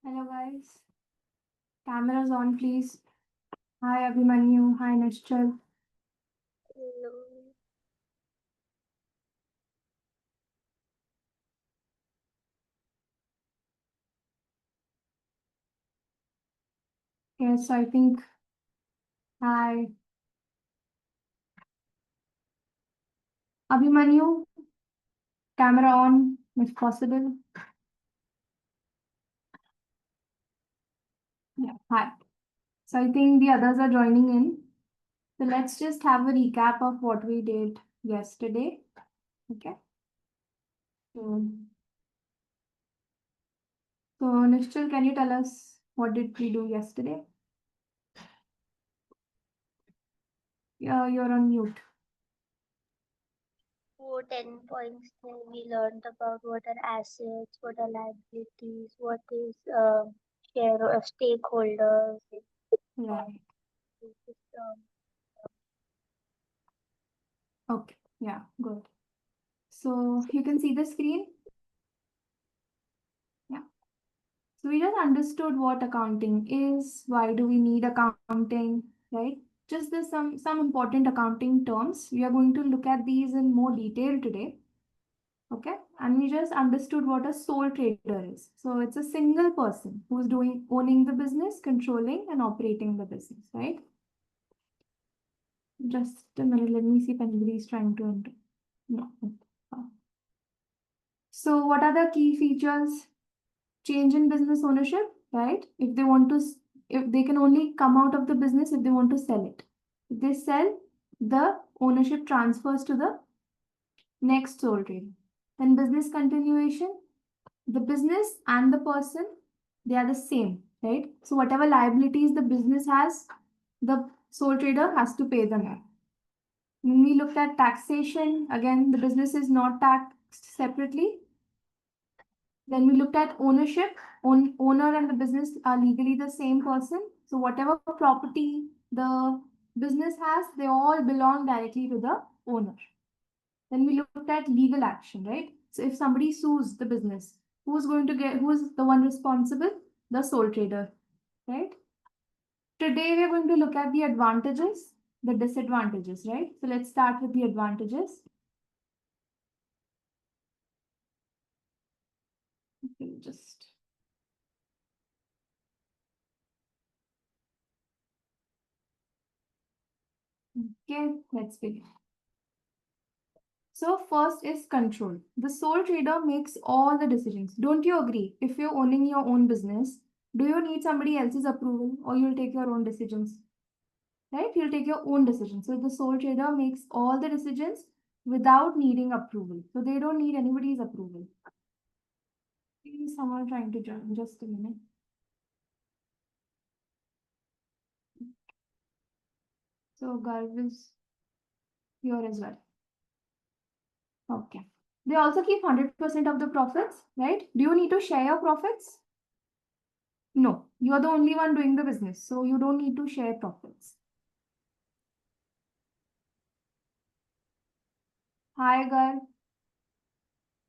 Hello guys. Cameras on, please. Hi Abhimanyu. Hi Nishchal. Hello. Yes, I think. Hi Abhimanyu. Camera on, if possible. Yeah. Hi. So I think the others are joining in. So let's just have a recap of what we did yesterday. Okay. So Nishchal, can you tell us what did we do yesterday? Yeah, you're on mute. 10 points there we learned about what are assets, what are liabilities, what is stakeholders. Right. Um, Okay. Yeah. Good. So you can see the screen. Yeah. So we just understood what accounting is, why do we need accounting, right? Just there's some important accounting terms. We are going to look at these in more detail today. Okay. And we just understood what a sole trader is. So it's a single person who's owning the business, controlling and operating the business, right? Just a minute, let me see if anybody is trying to enter. No. So what are the key features? Change in business ownership, right? If they want to, if they can only come out of the business if they want to sell it. If they sell, the ownership transfers to the next sole trader. Then business continuation, the business and the person, they are the same, right? So whatever liabilities the business has, the sole trader has to pay them. When we looked at taxation, again, the business is not taxed separately. Then we looked at ownership. Owner and the business are legally the same person. So whatever property the business has, they all belong directly to the owner. Then we looked at legal action, right? So if somebody sues the business, who's the one responsible? The sole trader, right? Today we're going to look at the advantages, the disadvantages, right? So let's start with the advantages. Okay, just okay, let's begin. So first is control. The sole trader makes all the decisions. Don't you agree? If you're owning your own business, do you need somebody else's approval or you'll take your own decisions? Right? You'll take your own decisions. So the sole trader makes all the decisions without needing approval. So they don't need anybody's approval. Maybe someone trying to join. Just a minute. So Garv is here as well. Okay. They also keep 100% of the profits, right? Do you need to share your profits? No, you are the only one doing the business, so you don't need to share profits. Hi, girl.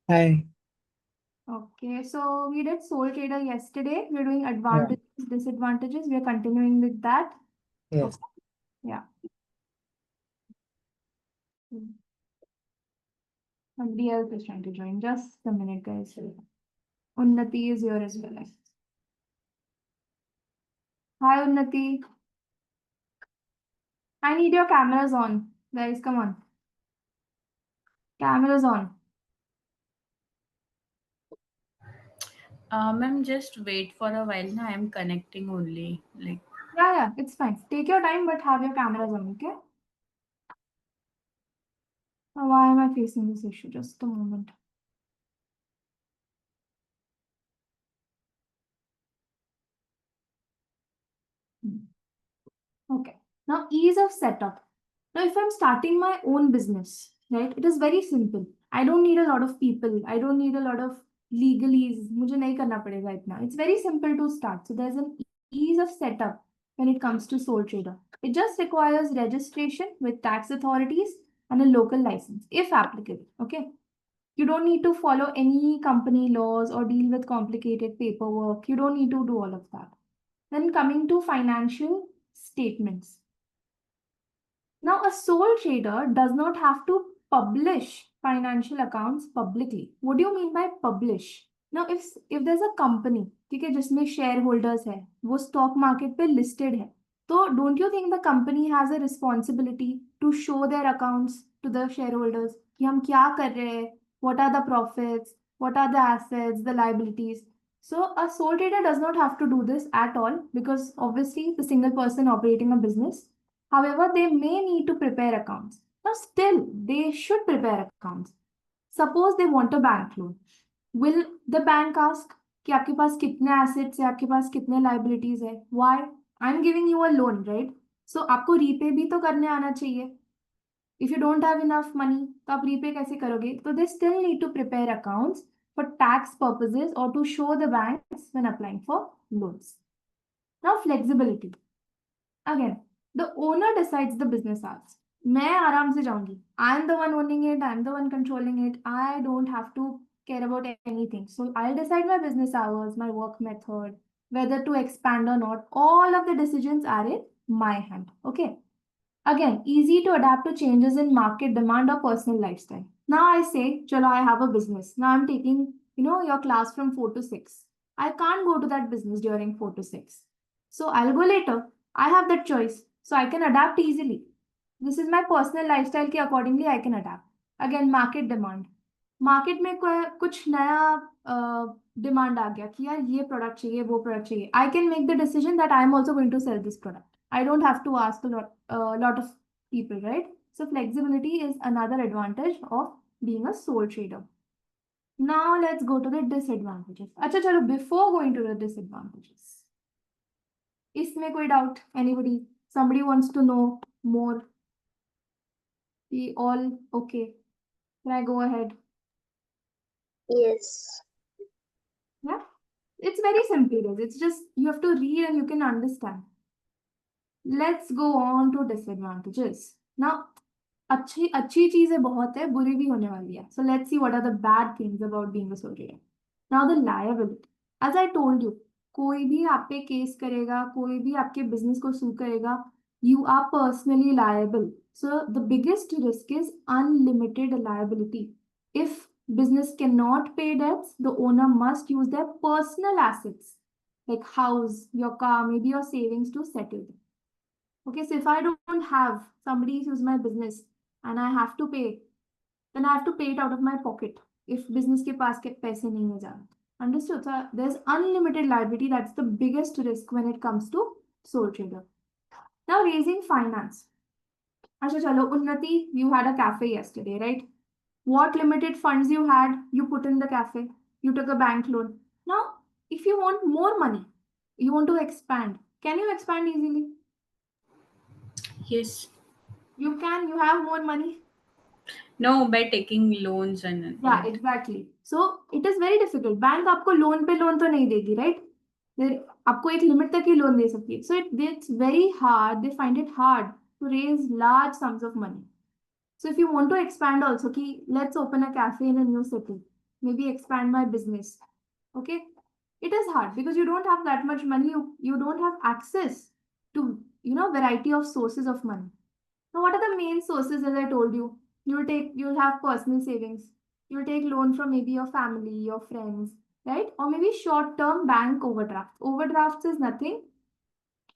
Hi. Okay, so we did sole trader yesterday. We're doing Yeah. advantages, disadvantages. We are continuing with that. Yes. Okay. Yeah. Somebody else is trying to join. Just a minute, guys. Unnati is here as well. Hi, Unnati. I need your cameras on. Guys, come on. Cameras on. Ma'am, just wait for a while. Now I'm connecting only. Like, Yeah, it's fine. Take your time, but have your cameras on, okay? Why am I facing this issue? Just a moment. Okay. Now, ease of setup. Now, if I'm starting my own business, right, it is very simple. I don't need a lot of people. I don't need a lot of legalese. मुझे नहीं करना पड़ेगा इतना. It's very simple to start. So there's an ease of setup when it comes to sole trader. It just requires registration with tax authorities and a local license, if applicable. Okay. You don't need to follow any company laws or deal with complicated paperwork. You don't need to do all of that. Then coming to financial statements. Now, a sole trader does not have to publish financial accounts publicly. What do you mean by publish? Now, if there's a company, ठीक है, जिसमें shareholders है, वो stock market पे listed है, तो don't you think the company has a responsibility to show their accounts to the shareholders कि हम क्या कर रहे हैं, what are the profits, what are the assets, the liabilities. So a sole trader does not have to do this at all because obviously the single person operating a business. However, they may need to prepare accounts. Now, still, they should prepare accounts. Suppose they want a bank loan. Will the bank ask कि आपके पास कितने assets है, आपके पास कितने liabilities है? Why? I'm giving you a loan, right? So आपको repay भी तो करने आना चाहिए. If you don't have enough money, तो आप repay कैसे करोगे? So they still need to prepare accounts for tax purposes or to show the banks when applying for loans. Now, flexibility. Again, the owner decides the business hours. मैं आराम से जाऊंगी. I'm the one owning it. I'm the one controlling it. I don't have to care about anything. So I'll decide my business hours, my work method, whether to expand or not. All of the decisions are in my hand. Okay. Again, easy to adapt to changes in market demand or personal lifestyle. Now I say, chalo, I have a business. Now I'm taking, your class from 4 to 6. I can't go to that business during 4 to 6. So I'll go later. I have that choice. So I can adapt easily. This is my personal lifestyle के accordingly I can adapt. Again, market demand. Market में कुछ नया demand आ गया कि यार ये product चाहिए वो प्रोडक्ट चाहिए. I can make the decision that I am also going to sell this product. I don't have to ask a lot of people, right? So flexibility is another advantage of being a sole trader. Now let's go to the disadvantages. अच्छा चलो, before going to the disadvantages, इसमें कोई doubt? Anybody? Somebody wants to know more? We all okay? Can I go ahead? Yes. Yeah, it's very simple, guys. It's just you have to read and you can understand. Let's go on to disadvantages. Now, अच्छी चीजें बहुत है, बुरी भी होने वाली है. So let's see what are the bad things about being a sole trader. Now the liability. As I told you, कोई भी आप पे केस करेगा, कोई भी आपके बिजनेस को सू करेगा, you are personally liable. So the biggest risk is unlimited liability. If business cannot pay debts, the owner must use their personal assets like house, your car, maybe your savings to settle them. Okay, so if I don't have somebody who's my business and I have to pay, then I have to pay it out of my pocket if business के पास के पैसे नहीं है ज़्यादा. Understood? So there's unlimited liability. That's the biggest risk when it comes to sole trader. Now raising finance. अच्छा चलो, Unnati, you had a cafe yesterday, right? What limited funds you had, you put in the cafe. You took a bank loan. Now, if you want more money, you want to expand. Can you expand easily? Yes. You can. You have more money. No, by taking loans and Yeah, exactly. So it is very difficult. Bank आपको loan पे loan तो नहीं देगी, right? आपको एक limit तक ही loan दे सकती है. So it's very hard. They find it hard to raise large sums of money. So if you want to expand also, let's open a cafe in a new city, maybe expand my business. Okay, it is hard because you don't have that much money. You don't have access to variety of sources of money. Now, what are the main sources? As I told you, you'll have personal savings. You'll take loan from maybe your family, your friends, right? Or maybe short-term bank overdraft. Overdrafts is nothing.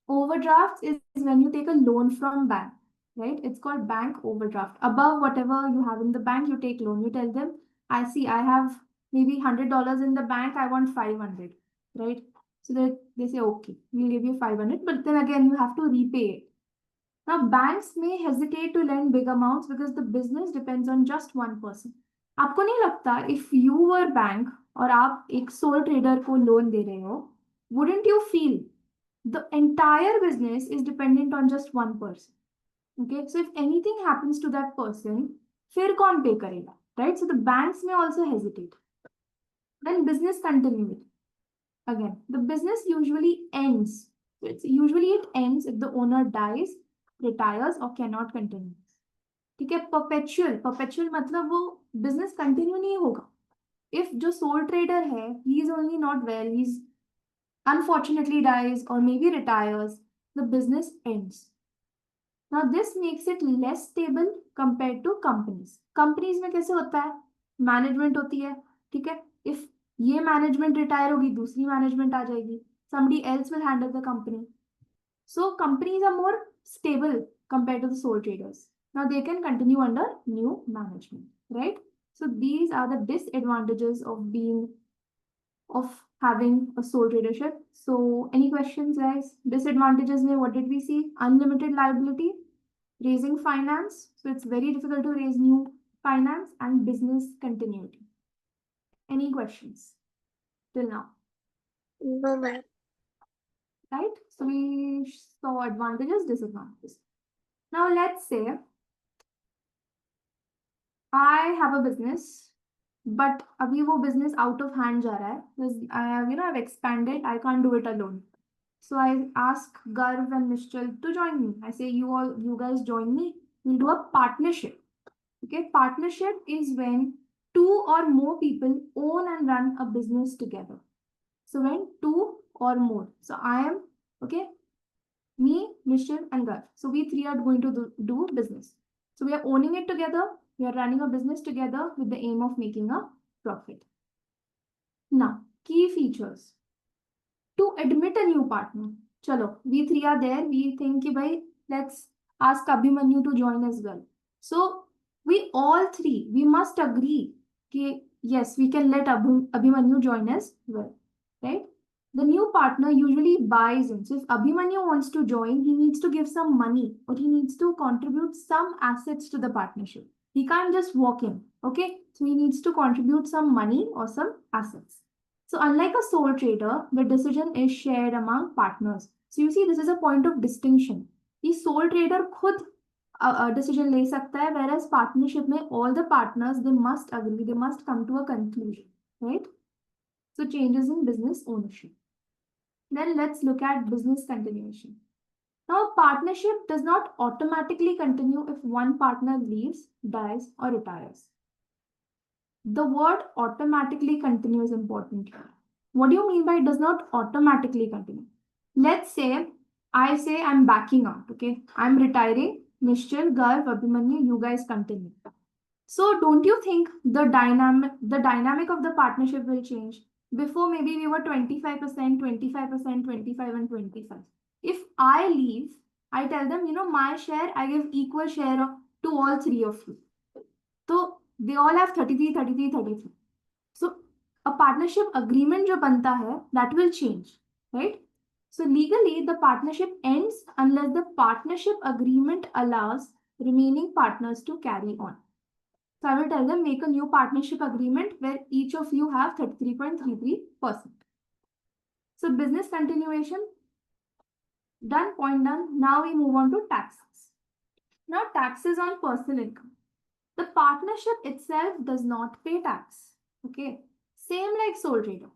Overdrafts is when you take a loan from bank, right? It's called bank overdraft. Above whatever you have in the bank, you take loan. You tell them, I see I have maybe $100 in the bank. I want 500, right? So they say, okay, we'll give you 500, but then again, you have to repay it. Now, banks may hesitate to lend big amounts because the business depends on just one person. आपको नहीं लगता if you were bank और आप एक sole trader को loan दे रहे हो, wouldn't you feel the entire business is dependent on just one person? Okay, so if anything happens to that person, फिर कौन pay करेगा, right? So the banks may also hesitate. Then business continuity. Again, the business usually ends. So it ends if the owner dies, retires, or cannot continue. ठीक है. Perpetual मतलब वो business continue नहीं होगा. If जो soul trader है, he is only not well, he is unfortunately dies or maybe retires, the business ends. Now this makes it less stable compared to companies. Companies में कैसे होता है, मैनेजमेंट होती है, ठीक है. इफ ये मैनेजमेंट रिटायर होगी, दूसरी मैनेजमेंट आ जाएगी, somebody else will handle the company. So companies are more stable compared to the sole traders. Now they can continue under new management, right? So these are the disadvantages of having a sole tradership. So any questions, guys? Disadvantages mein what did we see? Unlimited liability, raising finance, so it's very difficult to raise new finance, and business continuity. Any questions till now? No, ma'am. Right? So we saw advantages, disadvantages. Now let's say I have a business, but अभी वो business out of hand जा रहा है, because I have, I've expanded, I can't do it alone. So I ask Garv and Nishchal to join me. I say, you guys join me. We'll do a partnership. Okay, partnership is when two or more people own and run a business together. So when two or more. So I am, okay, me, Nishchal, and Garv. So we three are going to do business. So we are owning it together. We are running a business together with the aim of making a profit. Now, key features. To admit a new partner. Chalo, we three are there. We think, bhai, let's ask Abhimanyu to join as well. So we all three, we must agree that yes, we can let Abhimanyu join as well, right? The new partner usually buys in. So if Abhimanyu wants to join, he needs to give some money or he needs to contribute some assets to the partnership. He can't just walk in, okay? So he needs to contribute some money or some assets. So unlike a sole trader, the decision is shared among partners. So you see, this is a point of distinction. The sole trader खुद decision ले सकता है, whereas partnership में all the partners, they must agree, they must come to a conclusion, right? So changes in business ownership. Then let's look at business continuation. Now, partnership does not automatically continue if one partner leaves, dies, or retires. The word automatically continue is important here. What do you mean by it does not automatically continue? Let's say I say I'm backing out, okay? I'm retiring. Nishchal, Garv, Abhimanyu, you guys continue. So don't you think the dynamic of the partnership will change? Before maybe we were 25%, 25%, 25 and 25. If I leave, I tell them, my share, I give equal share to all three of you. So they all have 33, 33, 33. So a partnership agreement jo banta hai, that will change, right? So legally, the partnership ends unless the partnership agreement allows remaining partners to carry on. So I will tell them, make a new partnership agreement where each of you have 33.33%. So business continuation, done, point done. Now we move on to taxes. Now taxes on personal income. The partnership itself does not pay tax. Okay. Same like sole trader.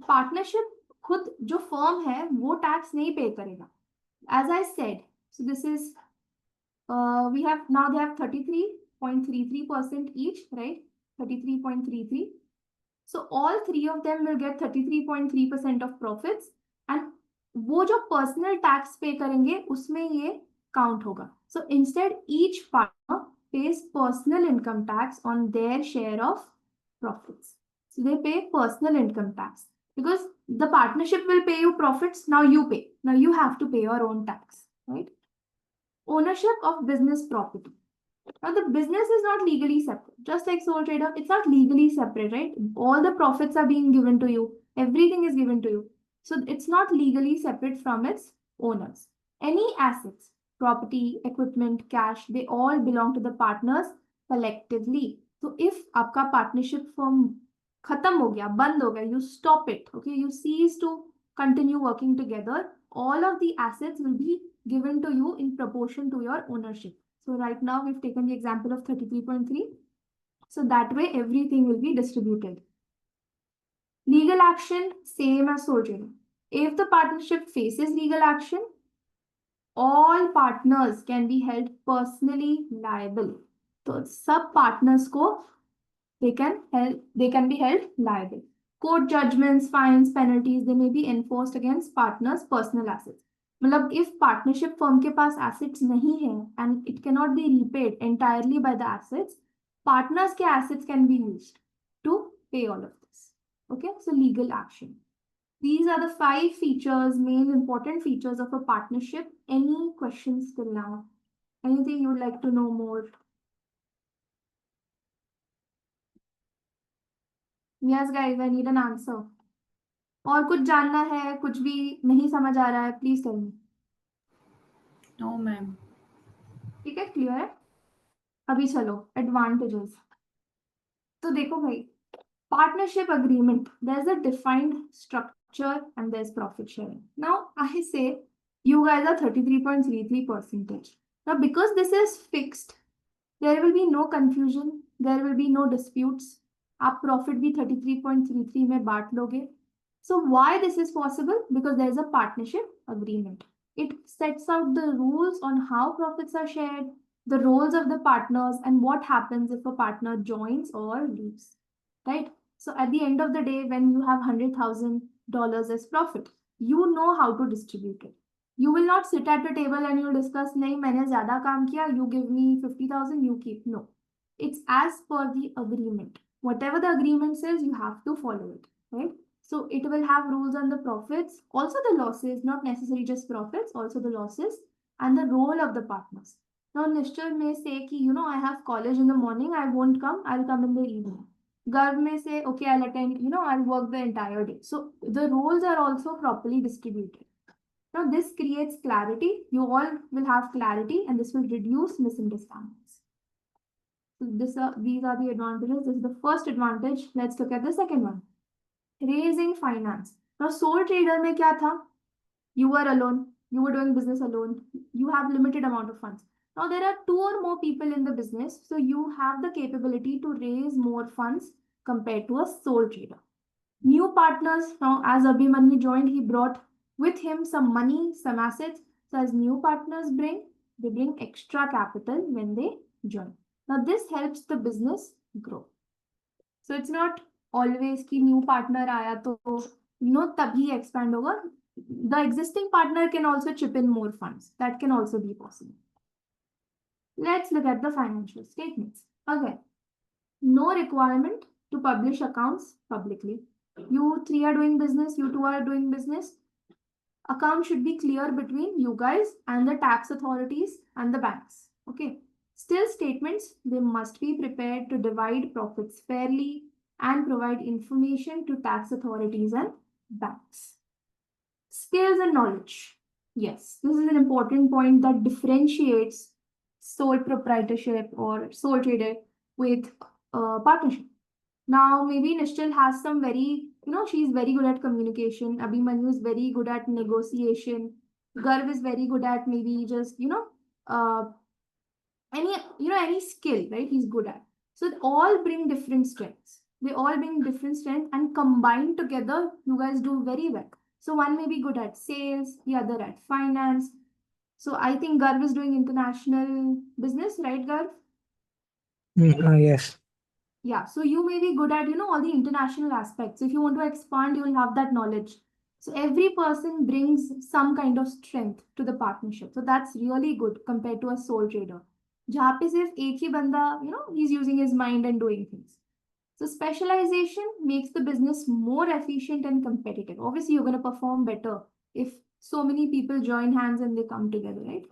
Partnership खुद जो firm है वो tax नहीं pay करेगा. As I said, so this is we have now they have 33.33% each, right? 33.33. So all three of them will get 33.3% of profits, and वो जो personal tax pay करेंगे उसमें ये count होगा. So instead each partner pays personal income tax on their share of profits. So they pay personal income tax because the partnership will pay you profits. Now you pay. Now you have to pay your own tax, right? Ownership of business property. Now the business is not legally separate. Just like sole trader, it's not legally separate, right? All the profits are being given to you. Everything is given to you. So it's not legally separate from its owners. Any assets, property, equipment, cash, they all belong to the partners collectively. So if आपका partnership firm खत्म हो गया, बंद हो गया, you stop it, okay? You cease to continue working together. All of the assets will be given to you in proportion to your ownership. So right now we've taken the example of 33.3. So that way everything will be distributed. Legal action, same as sole trader. If the partnership faces legal action, all partners can be held personally liable. तो सब partners को they can be held liable. Court judgments, fines, penalties, they may be enforced against partners' personal assets. मतलब if partnership firm के पास assets नहीं है and it cannot be repaid entirely by the assets, partners के assets can be used to pay all of this. Okay, so legal action. These are the 5 features, main important features of a partnership. Any questions till now? Anything you would like to know more? Yes, guys, I need an answer. और कुछ जानना है, कुछ भी नहीं समझ आ रहा है, please tell me. No, ma'am. ठीक है, क्लियर है. अभी चलो एडवांटेजेस. तो देखो भाई, partnership agreement, there's a defined structure and there's profit sharing. Now I say you guys are 33.33%. Now because this is fixed, there will be no confusion, there will be no disputes. आप profit भी 33.33 में बांट लोगे. So why this is possible? Because there is a partnership agreement. It sets out the rules on how profits are shared, the roles of the partners, and what happens if a partner joins or leaves. Right? So at the end of the day, when you have $100,000 as profit, you know how to distribute it. You will not sit at a table and you discuss, नहीं मैंने ज़्यादा काम किया, you give me 50,000, you keep. No, it's as per the agreement. Whatever the agreement says, you have to follow it, right? So it will have rules on the profits, also the losses, not necessarily just profits, also the losses and the role of the partners. Now, Nishchal may say, ki, you know, I have college in the morning, I won't come, I'll come in the evening. Garv may say, okay, I'll attend, you know, I'll work the entire day. So the roles are also properly distributed. Now, this creates clarity. You all will have clarity and this will reduce misunderstandings. So these are the advantages. This is the first advantage. Let's look at the second one. Raising finance. Now, sole trader में क्या था? You were alone. You were doing business alone. You have limited amount of funds. Now, there are 2 or more people in the business. So you have the capability to raise more funds compared to a sole trader. New partners. Now, as Abhimanyu joined, he brought with him some money, some assets. So as new partners they bring extra capital when they join. Now, this helps the business grow. So it's not always कि new partner आया तो तभी expand होगा. The existing partner can also chip in more funds. That can also be possible. Let's look at the financial statements. Again, no requirement to publish accounts publicly. You 3 are doing business, you 2 are doing business. Account should be clear between you guys and the tax authorities and the banks. Okay. Still statements, they must be prepared to divide profits fairly and provide information to tax authorities and banks. Skills and knowledge. Yes, this is an important point that differentiates sole proprietorship or sole trader with partnership. Now, maybe Nishchal has some very, she's very good at communication. Abhimanyu is very good at negotiation. Garv is very good at maybe just, any skill, right? He's good at. So they all bring different strengths. They all bring different strengths and combined together, you guys do very well. So one may be good at sales, the other at finance. So I think Garv is doing international business, right, Garv? Yes. Yeah, so you may be good at, all the international aspects. If you want to expand, you will have that knowledge. So every person brings some kind of strength to the partnership. So that's really good compared to a sole trader. जहाँ पे सिर्फ एक ही बंदा, he's using his mind and doing things. So specialization makes the business more efficient and competitive. Obviously, you're going to perform better if so many people join hands and they come together, right?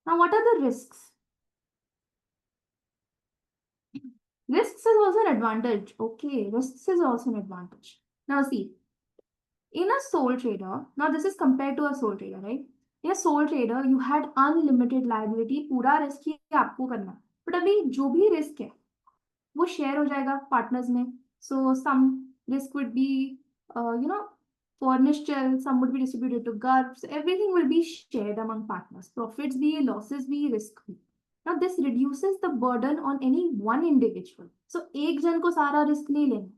Now, what are the risks? Risks is also an advantage. Okay, risks is also an advantage. Now see, in a sole trader, now this is compared to a sole trader, right? In a sole trader, you had unlimited liability, पूरा risk ही आपको करना. But अभी जो भी risk है, वो share हो जाएगा partners में. So some risk would be, for Nishchal, some would be distributed to Garv. So everything will be shared among partners. Profits भी, losses भी, risk भी. Now this reduces the burden on any one individual. So एक जन को सारा risk नहीं लेना.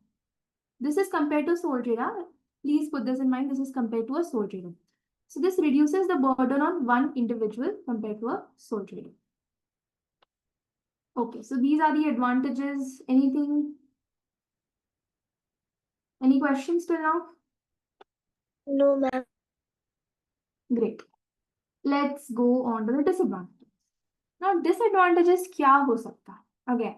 This is compared to sole trader. Please put this in mind. This is compared to a sole trader. So this reduces the burden on one individual compared to a sole trader. Okay, so these are the advantages. Anything? Any questions till now? No, ma'am. Great. Let's go on to the disadvantages. Now, disadvantages क्या हो सकता है? Again,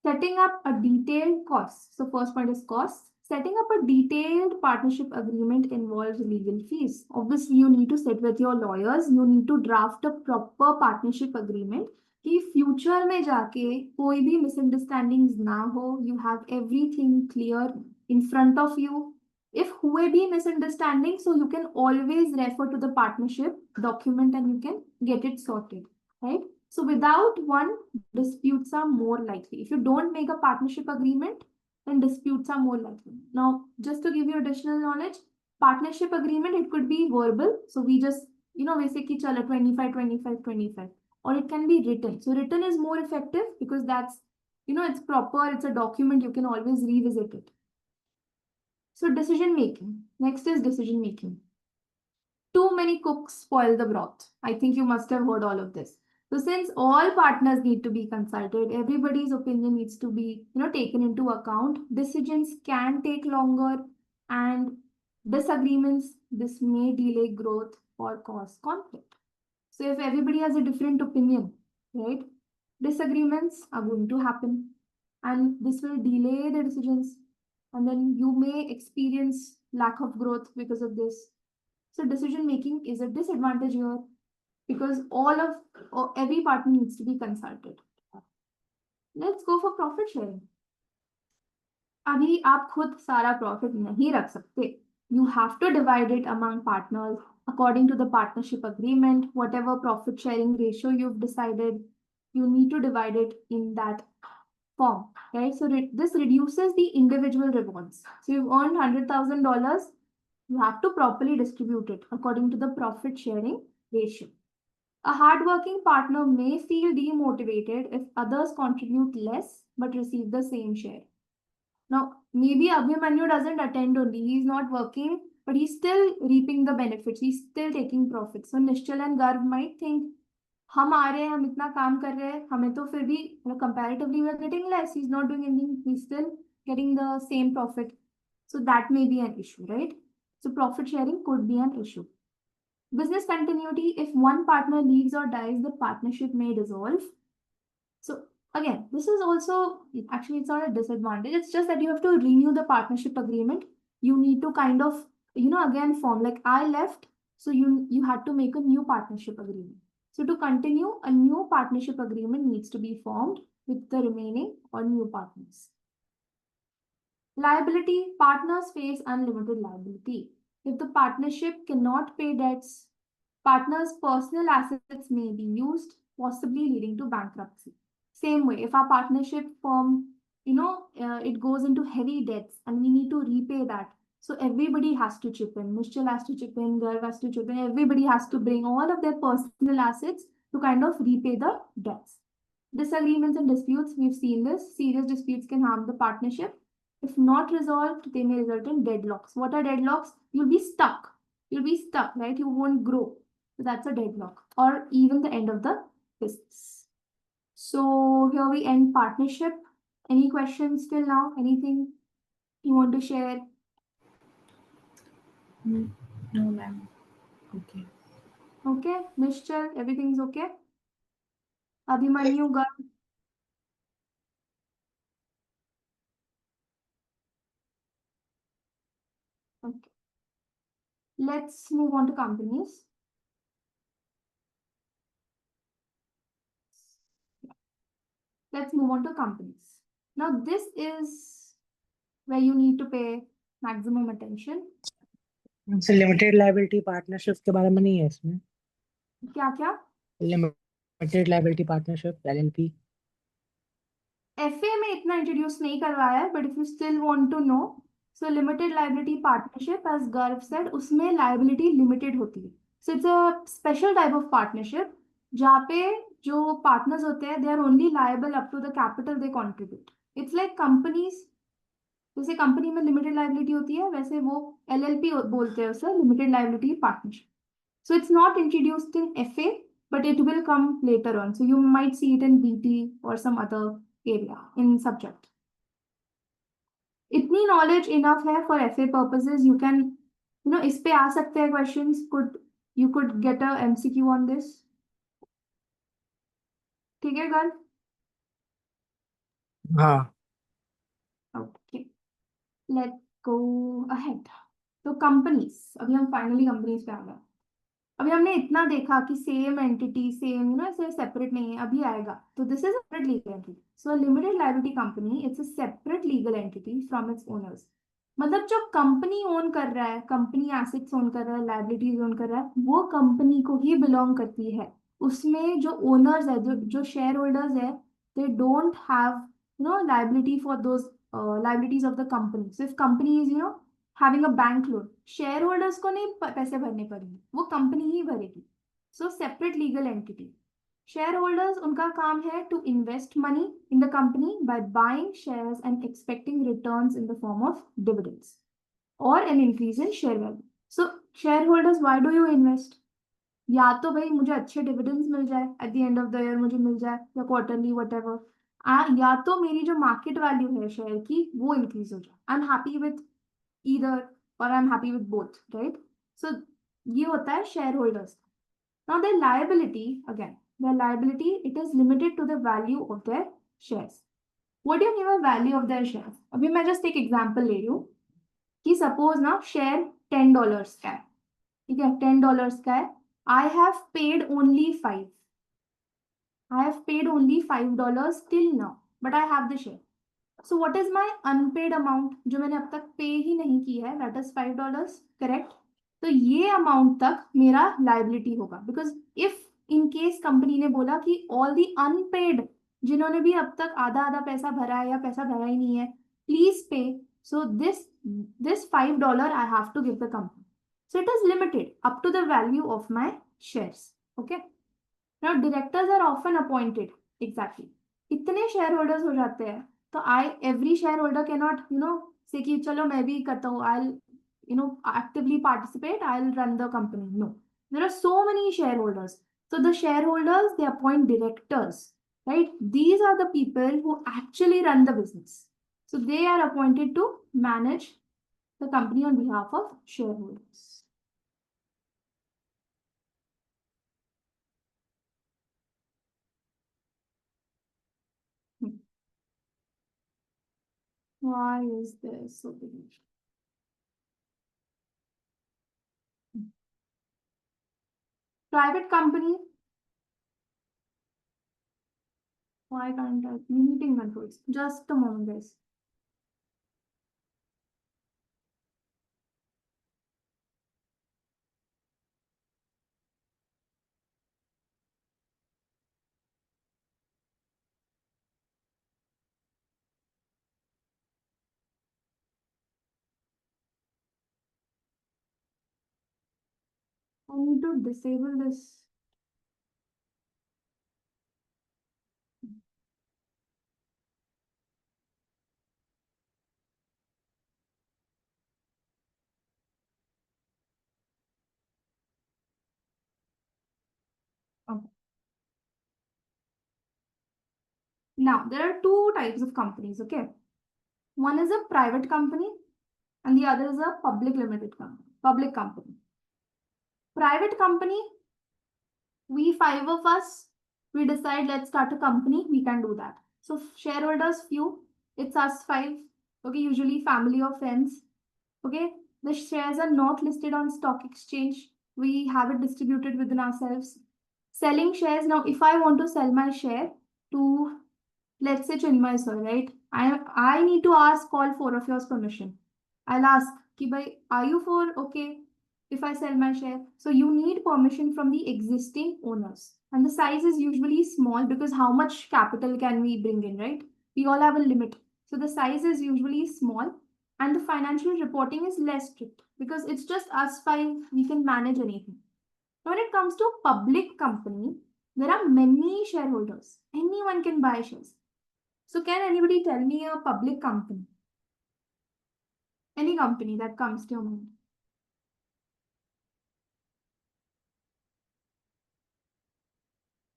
setting up a detailed cost. So first point is cost. Setting up a detailed partnership agreement involves legal fees. Obviously, you need to sit with your lawyers. You need to draft a proper partnership agreement कि future में जाके कोई भी misunderstandings ना हो. You have everything clear in front of you. If हुए भी misunderstanding, so you can always refer to the partnership document and you can get it sorted, right? So without one, disputes are more likely. If you don't make a partnership agreement, then disputes are more likely. Now, just to give you additional knowledge, partnership agreement, it could be verbal. So we just, basically chala 25, 25, 25. Or it can be written. So written is more effective because that's, it's proper, it's a document, you can always revisit it. So decision making. Next is decision making. Too many cooks spoil the broth. I think you must have heard all of this. So since all partners need to be consulted, everybody's opinion needs to be, taken into account. Decisions can take longer and disagreements, this may delay growth or cause conflict. So if everybody has a different opinion, right, disagreements are going to happen and this will delay the decisions and then you may experience lack of growth because of this. So decision making is a disadvantage here because every partner needs to be consulted. Let's go for profit sharing. अभी आप खुद सारा profit नहीं रख सकते. You have to divide it among partners according to the partnership agreement. Whatever profit sharing ratio you've decided, you need to divide it in that form, right? So this reduces the individual rewards. So you've earned $100,000. You have to properly distribute it according to the profit sharing ratio. A hardworking partner may feel demotivated if others contribute less but receive the same share. Now, maybe Abhimanyu doesn't attend only, he's not working, but he's still reaping the benefits, he's still taking profits. So Nishchal and Garv might think, हम आ रहे हैं, हम इतना काम कर रहे हैं, हमें तो फिर भी comparatively we are getting less, he's not doing anything, he's still getting the same profit. So that may be an issue, right? So profit sharing could be an issue. Business continuity, if one partner leaves or dies, the partnership may dissolve. So again, this is also, actually it's not a disadvantage, it's just that you have to renew the partnership agreement. You need to kind of, again form, like I left, so you had to make a new partnership agreement. So to continue, a new partnership agreement needs to be formed with the remaining or new partners. Liability, partners face unlimited liability. If the partnership cannot pay debts, partners' personal assets may be used, possibly leading to bankruptcy. Same way, if our partnership firm, it goes into heavy debts and we need to repay that. So everybody has to chip in. Nishchal has to chip in, Garv has to chip in. Everybody has to bring all of their personal assets to kind of repay the debts. Disagreements and disputes, we've seen this. Serious disputes can harm the partnership. If not resolved, they may result in deadlocks. What are deadlocks? You'll be stuck. You'll be stuck, right? You won't grow. So that's a deadlock or even the end of the business. So here we end partnership. Any questions till now? Anything you want to share? No, ma'am. Okay. Okay, Nishchal, everything's okay? Abhimanyu, Garv? Okay. Let's move on to companies. Let's move on to companies. Now, this is where you need to pay maximum attention. से limited liability partnership के बारे में नहीं है इसमें. क्या क्या? Limited liability partnership LLP. FA में इतना इंट्रोड्यूस नहीं करवाया है, but if you still want to know, so limited liability partnership as Garv said, उसमें लायबिलिटी लिमिटेड होती है. So it's a special type of partnership जहाँ पे जो पार्टनर्स होते हैं, they are only liable up to the capital they contribute. It's like companies, जैसे company में लिमिटेड लायबिलिटी होती है, वैसे वो LLP बोलते हैं उसे, limited liability partnership. So it's not introduced in FA, but it will come later on. So you might see it in BT or some other area in subject. इतनी knowledge enough है for FA purposes. You can, इस पे आ सकते हैं questions. You could get a MCQ on this. ठीक है girl? हाँ Okay. Let's go ahead. तो कंपनीज, अभी हम फाइनली कंपनीज पे आ गए. अभी हमने इतना देखा कि सेम एंटिटी सेम ऐसे सेपरेट नहीं है. अभी आएगा तो this is separate legal entity. So limited liability company it's a separate legal entity from its owners. मतलब जो कंपनी ओन कर रहा है, कंपनी एसेट्स ओन कर रहा है, लायबिलिटीज ओन कर रहा है, वो कंपनी को ही बिलोंग करती है. उसमें जो ओनर्स है, जो शेयर होल्डर्स है, they don't have liability for those liabilities of the company. So if company is having a bank loan, shareholders को नहीं पैसे भरने पड़ेंगे, वो कंपनी ही भरेगी. So separate legal entity. Shareholders, उनका काम है to invest money in the company by buying shares and expecting returns in the form of dividends और an increase in share value. So shareholders, why do you invest? या तो भाई मुझे अच्छे dividends मिल जाए, at the end of the year मुझे मिल जाए, या क्वार्टरली वट, या तो मेरी जो मार्केट वैल्यू है शेयर की वो इंक्रीज हो जाए. I am happy with either or I am happy with both, right? So ये होता है shareholders. Now their liability, again their liability, it is limited to the value of their shares. What do you mean by value of their shares? अभी मैं just एक example ले रही हूँ कि सपोज ना शेयर $10 का है. ठीक है, $10 का है. I have paid only 5. I have paid only $5 till now, but I have the share. So what is my unpaid amount जो मैंने अब तक पे ही नहीं की है? That is $5, correct? तो ये अमाउंट तक मेरा लाइबिलिटी होगा, because if in case company ने बोला कि ऑल दी अनपेड, जिन्होंने भी अब तक आधा आधा पैसा भरा है या पैसा भरा ही नहीं है, please pay. So this $5 I have to give the company. So it is limited up to the value of my shares. Okay. Now directors are often appointed. Exactly. इतने शेयर होल्डर्स हो जाते हैं तो every shareholder cannot say कि चलो मैं भी करता हूँ, I'll actively participate, I'll run the company. No, there are so many shareholders. So the shareholders, they appoint directors, right? These are the people who actually run the business. So they are appointed to manage the company on behalf of shareholders. Why is this so big? Private company. Why can't I? Meeting controls. Just a moment, guys. I need to disable this. Okay. Now, there are two types of companies, okay? One is a private company and the other is a public limited company, public company. Private company, we five of us, we decide let's start a company, we can do that. So shareholders few, it's us five, okay, usually family or friends, okay? The shares are not listed on stock exchange. We have it distributed within ourselves. Selling shares, now if I want to sell my share to, let's say Chinmay sir, right? I need to ask all four of yours permission. I'll ask, ki bhai, are you for okay if I sell my share? So you need permission from the existing owners. And the size is usually small because how much capital can we bring in, right? We all have a limit. So the size is usually small and the financial reporting is less strict because it's just us five, we can manage anything. When it comes to public company, there are many shareholders. Anyone can buy shares. So can anybody tell me a public company? Any company that comes to your mind? .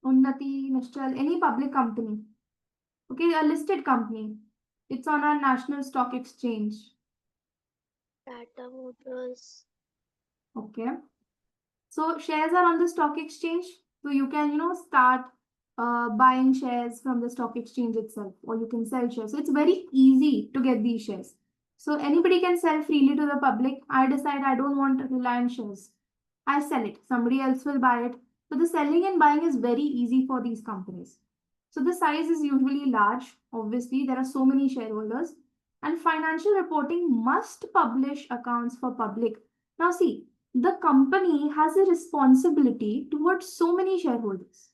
Unnati, Nischal, any public company. Okay, a listed company. It's on our national stock exchange. Tata Motors. Okay. So shares are on the stock exchange. So you can, start buying shares from the stock exchange itself, or you can sell shares. So it's very easy to get these shares. So anybody can sell freely to the public. I decide I don't want Reliance shares. I sell it. Somebody else will buy it. So the selling and buying is very easy for these companies. So the size is usually large. Obviously, there are so many shareholders. And financial reporting must publish accounts for public. Now see, the company has a responsibility towards so many shareholders,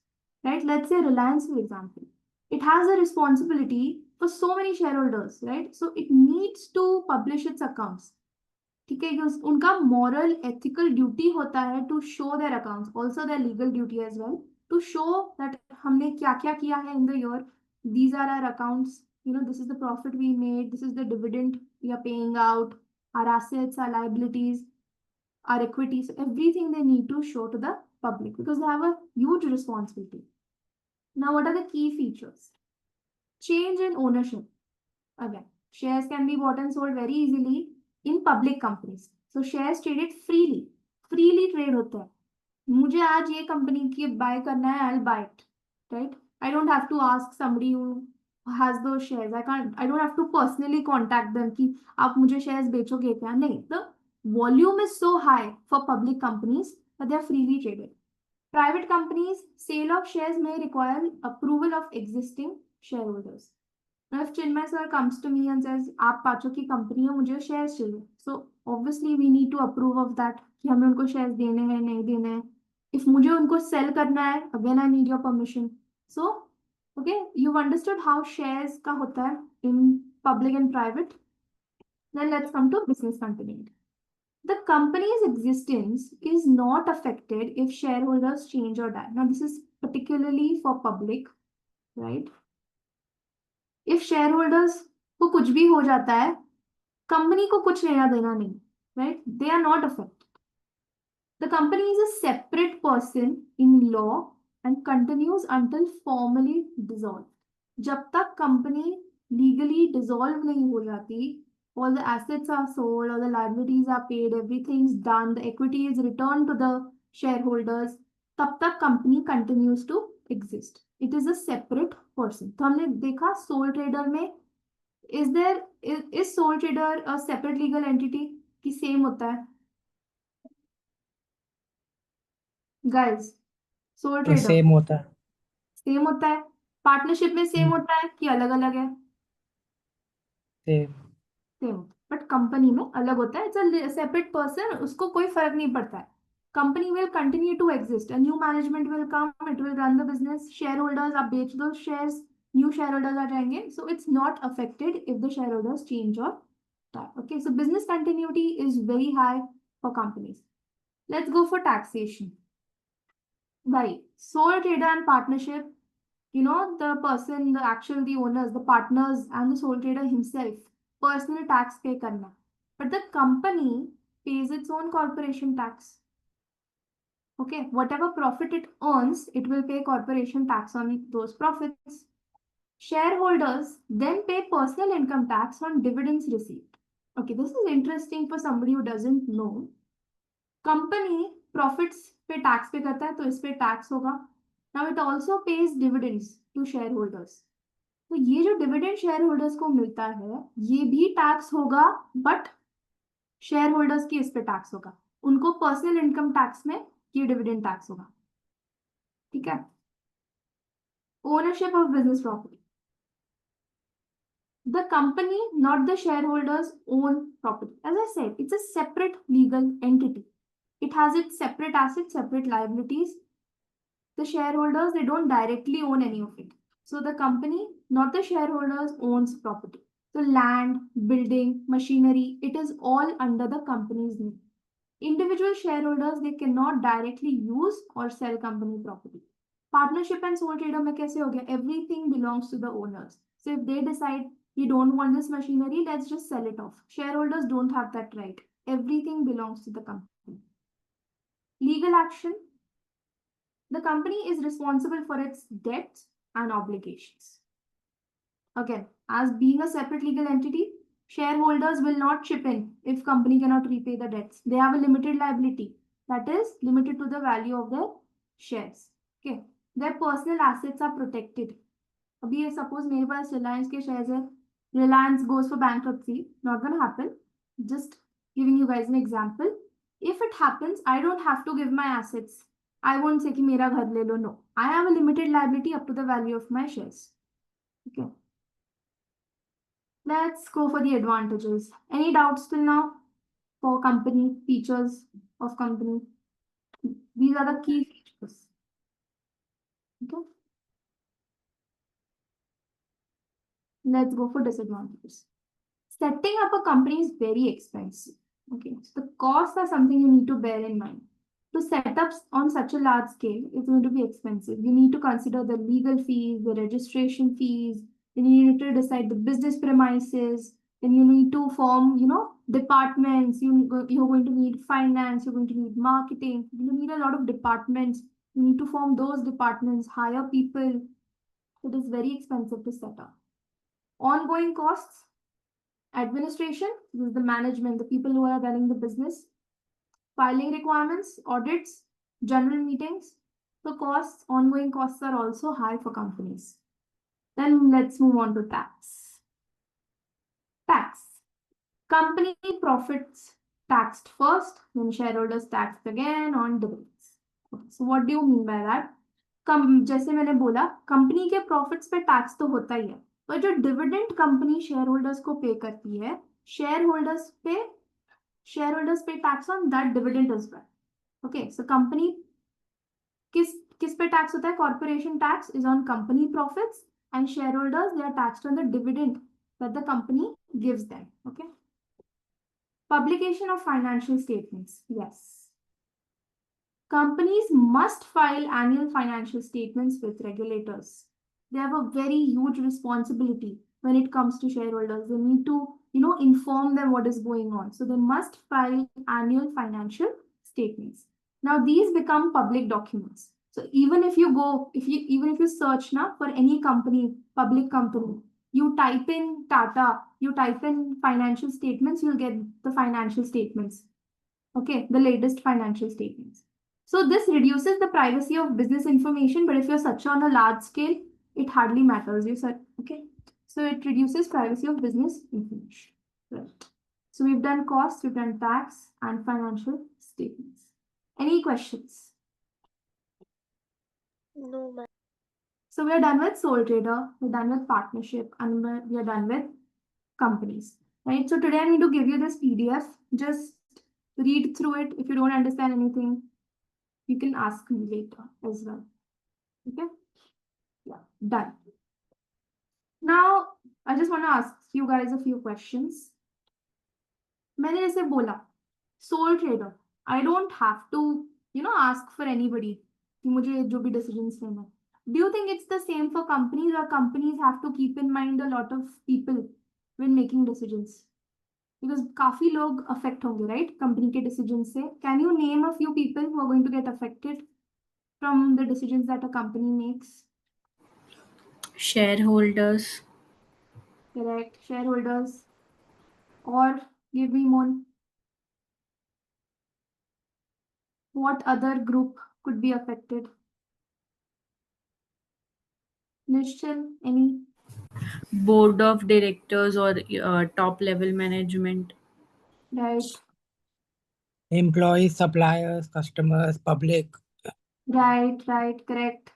right? Let's say Reliance, for example, it has a responsibility for so many shareholders, right? So it needs to publish its accounts. ठीक है, उनका moral ethical duty होता है to show their accounts, also their legal duty as well, to show that हमने क्या क्या किया है in the year. These are our accounts, this is the profit we made, this is the dividend we are paying out, our assets, our liabilities, our equities, everything they need to show to the public because they have a huge responsibility. Now, what are the key features? Change in ownership. Again, shares can be bought and sold very easily in public companies. So shares traded freely. Freely trade होता है. मुझे आज ये company की bye करना है, I'll buy it, right? I don't have to ask somebody who has those shares. I don't have to personally contact them कि आप मुझे shares बेचोगे क्या? नहीं. The volume is so high for public companies that they are freely traded. Private companies, sale of shares may require approval of existing shareholders. Now, if Chinmay sir comes to me and says, आप पांचों की company है, मुझे shares चाहिए. So obviously we need to approve of that कि हमें उनको shares देने हैं, नहीं देने हैं. If मुझे उनको sell करना है, again I need your permission. So, okay, you've understood how shares का होता है in public and private. Then let's come to business continuity. The company's existence is not affected if shareholders change or die. Now, this is particularly for public, right? If shareholders को कुछ भी हो जाता है, company को कुछ लेना देना नहीं, right? They are not affected. The company is a separate person in law and continues until formally dissolved. जब तक company legally dissolve नहीं हो जाती, all the assets are sold, all the liabilities are paid, everything's done, the equity is returned to the shareholders, तब तक company continues to exist. It is a separate person. तो हमने देखा sole trader में is sole trader a separate legal entity कि same होता है? Guys, sole trader same होता है. सेम होता है. पार्टनरशिप में सेम होता है कि अलग अलग है? सेम. सेम. बट कंपनी में अलग होता है. It's a separate person. उसको कोई फर्क नहीं पड़ता है. Company will continue to exist. New management will come. It will run the business. Shareholders, आप बेच दो शेयर्स, न्यू शेयर होल्डर्स आ जाएंगे. So it's not affected if the shareholders change और die. Okay, so business continuity is very high for companies. Let's go for taxation. Right. Sole trader and partnership, the person, the owners, the partners, and the sole trader himself, personal tax pay karna. But the company pays its own corporation tax. Okay, whatever profit it earns, it will pay corporation tax on those profits. Shareholders then pay personal income tax on dividends received. Okay, this is interesting for somebody who doesn't know. Company profits पे tax pay करता है, तो इस पे tax होगा. Now it also pays dividends to shareholders. तो ये जो डिविडेंड शेयर होल्डर्स को मिलता है, ये भी टैक्स होगा, बट शेयर होल्डर्स की इस पे टैक्स होगा. उनको पर्सनल इनकम टैक्स में ये डिविडेंड टैक्स होगा. ठीक है. Ownership of business property. The company, not the shareholders, own property. As I said, it's a separate legal entity. It has its separate assets, separate liabilities. The shareholders, they don't directly own any of it. So the company, not the shareholders, owns property. So land, building, machinery, it is all under the company's name. Individual shareholders, they cannot directly use or sell company property. Partnership and sole trader में कैसे हो गया? Everything belongs to the owners. So if they decide we don't want this machinery, let's just sell it off. Shareholders don't have that right. Everything belongs to the company. Legal action. The company is responsible for its debts and obligations. Again, as being a separate legal entity, shareholders will not chip in if company cannot repay the debts. They have a limited liability that is limited to the value of their shares. Okay, their personal assets are protected. अभी ये suppose मेरे पास Reliance के shares है, Reliance goes for bankruptcy, not gonna happen. Just giving you guys an example. If it happens, I don't have to give my assets. I won't say कि मेरा घर ले लो. No, I have a limited liability up to the value of my shares. Okay. Let's go for the advantages. Any doubts till now for company, features of company? These are the key features. Okay. Let's go for disadvantages. Setting up a company is very expensive. Okay, so the costs are something you need to bear in mind. To set up on such a large scale, it's going to be expensive. You need to consider the legal fees, the registration fees, then you need to decide the business premises, then you need to form, departments. You're going to need finance, you're going to need marketing, you need a lot of departments. You need to form those departments, hire people. It is very expensive to set up. Ongoing costs, administration, this is the management, the people who are running the business, filing requirements, audits, general meetings. The costs, ongoing costs are also high for companies. Then let's move on to tax. Tax. Company profits taxed first, then shareholders taxed again on dividends. Okay, so what do you mean by that? जैसे मैंने बोला company के profits पे tax तो होता ही है, पर जो डिविडेंड कंपनी शेयर होल्डर्स को पे करती है, shareholders pay tax on that dividend as well. Okay, so company किस पे टैक्स होता है? Corporation tax is on company profits and shareholders they are taxed on the dividend that the company gives them. Okay, publication of financial statements. Yes. Companies must file annual financial statements with regulators. They have a very huge responsibility when it comes to shareholders. They need to, inform them what is going on. So they must file annual financial statements. Now these become public documents. So even if you search now for any company, public company, you type in Tata, you type in financial statements, you'll get the financial statements. Okay, the latest financial statements. So this reduces the privacy of business information, but if you're such on a large scale, it hardly matters. Okay, so it reduces privacy of business information. Right. So we've done costs, we've done tax and financial statements. Any questions? No, ma'am. So we're done with sole trader, we're done with partnership, and we're done with companies. Right. So today I need to give you this PDF. Just read through it. If you don't understand anything, you can ask me later as well. Okay? Yeah, done. Now, I just want to ask you guys a few questions. मैंने जैसे बोला, sole trader, I don't have to, ask for anybody कि मुझे जो भी decisions लेना. Do you think it's the same for companies, or companies have to keep in mind a lot of people when making decisions? Because काफी लोग affect होंगे, right? Company के decisions से. Can you name a few people who are going to get affected from the decisions that a company makes? Shareholders. Correct. Shareholders. Or give me one. What other group could be affected? Nishchal, any? Board of directors or top level management. Right. Employees, suppliers, customers, public. Right, correct.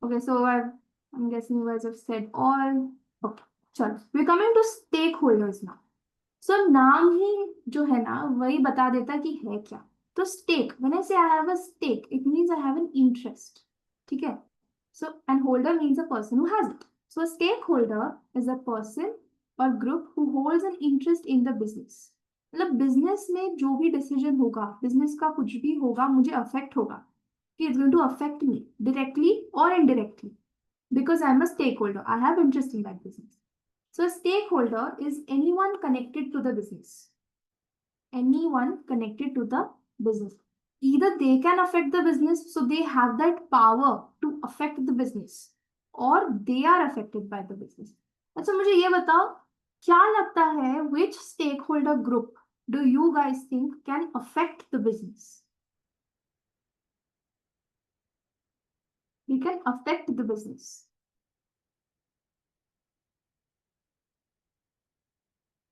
Okay, so I'm guessing you guys have said all. Okay, चलो. We're coming to stakeholders now. So नाम ही जो है ना वही बता देता कि है क्या. तो stake, when I say I have a stake, it means I have an interest. ठीक है? So, and holder means a person who has it. So a stakeholder is a person or group who holds an interest in the business. मतलब business में जो भी decision होगा, business का कुछ भी होगा, मुझे affect होगा. It's going to affect me directly or indirectly because I'm a stakeholder. I have interest in that business. So a stakeholder is anyone connected to the business. Anyone connected to the business. Either they can affect the business, so they have that power to affect the business, or they are affected by the business. अच्छा मुझे ये बताओ, क्या लगता है which stakeholder group do you guys think can affect the business? We can affect the business.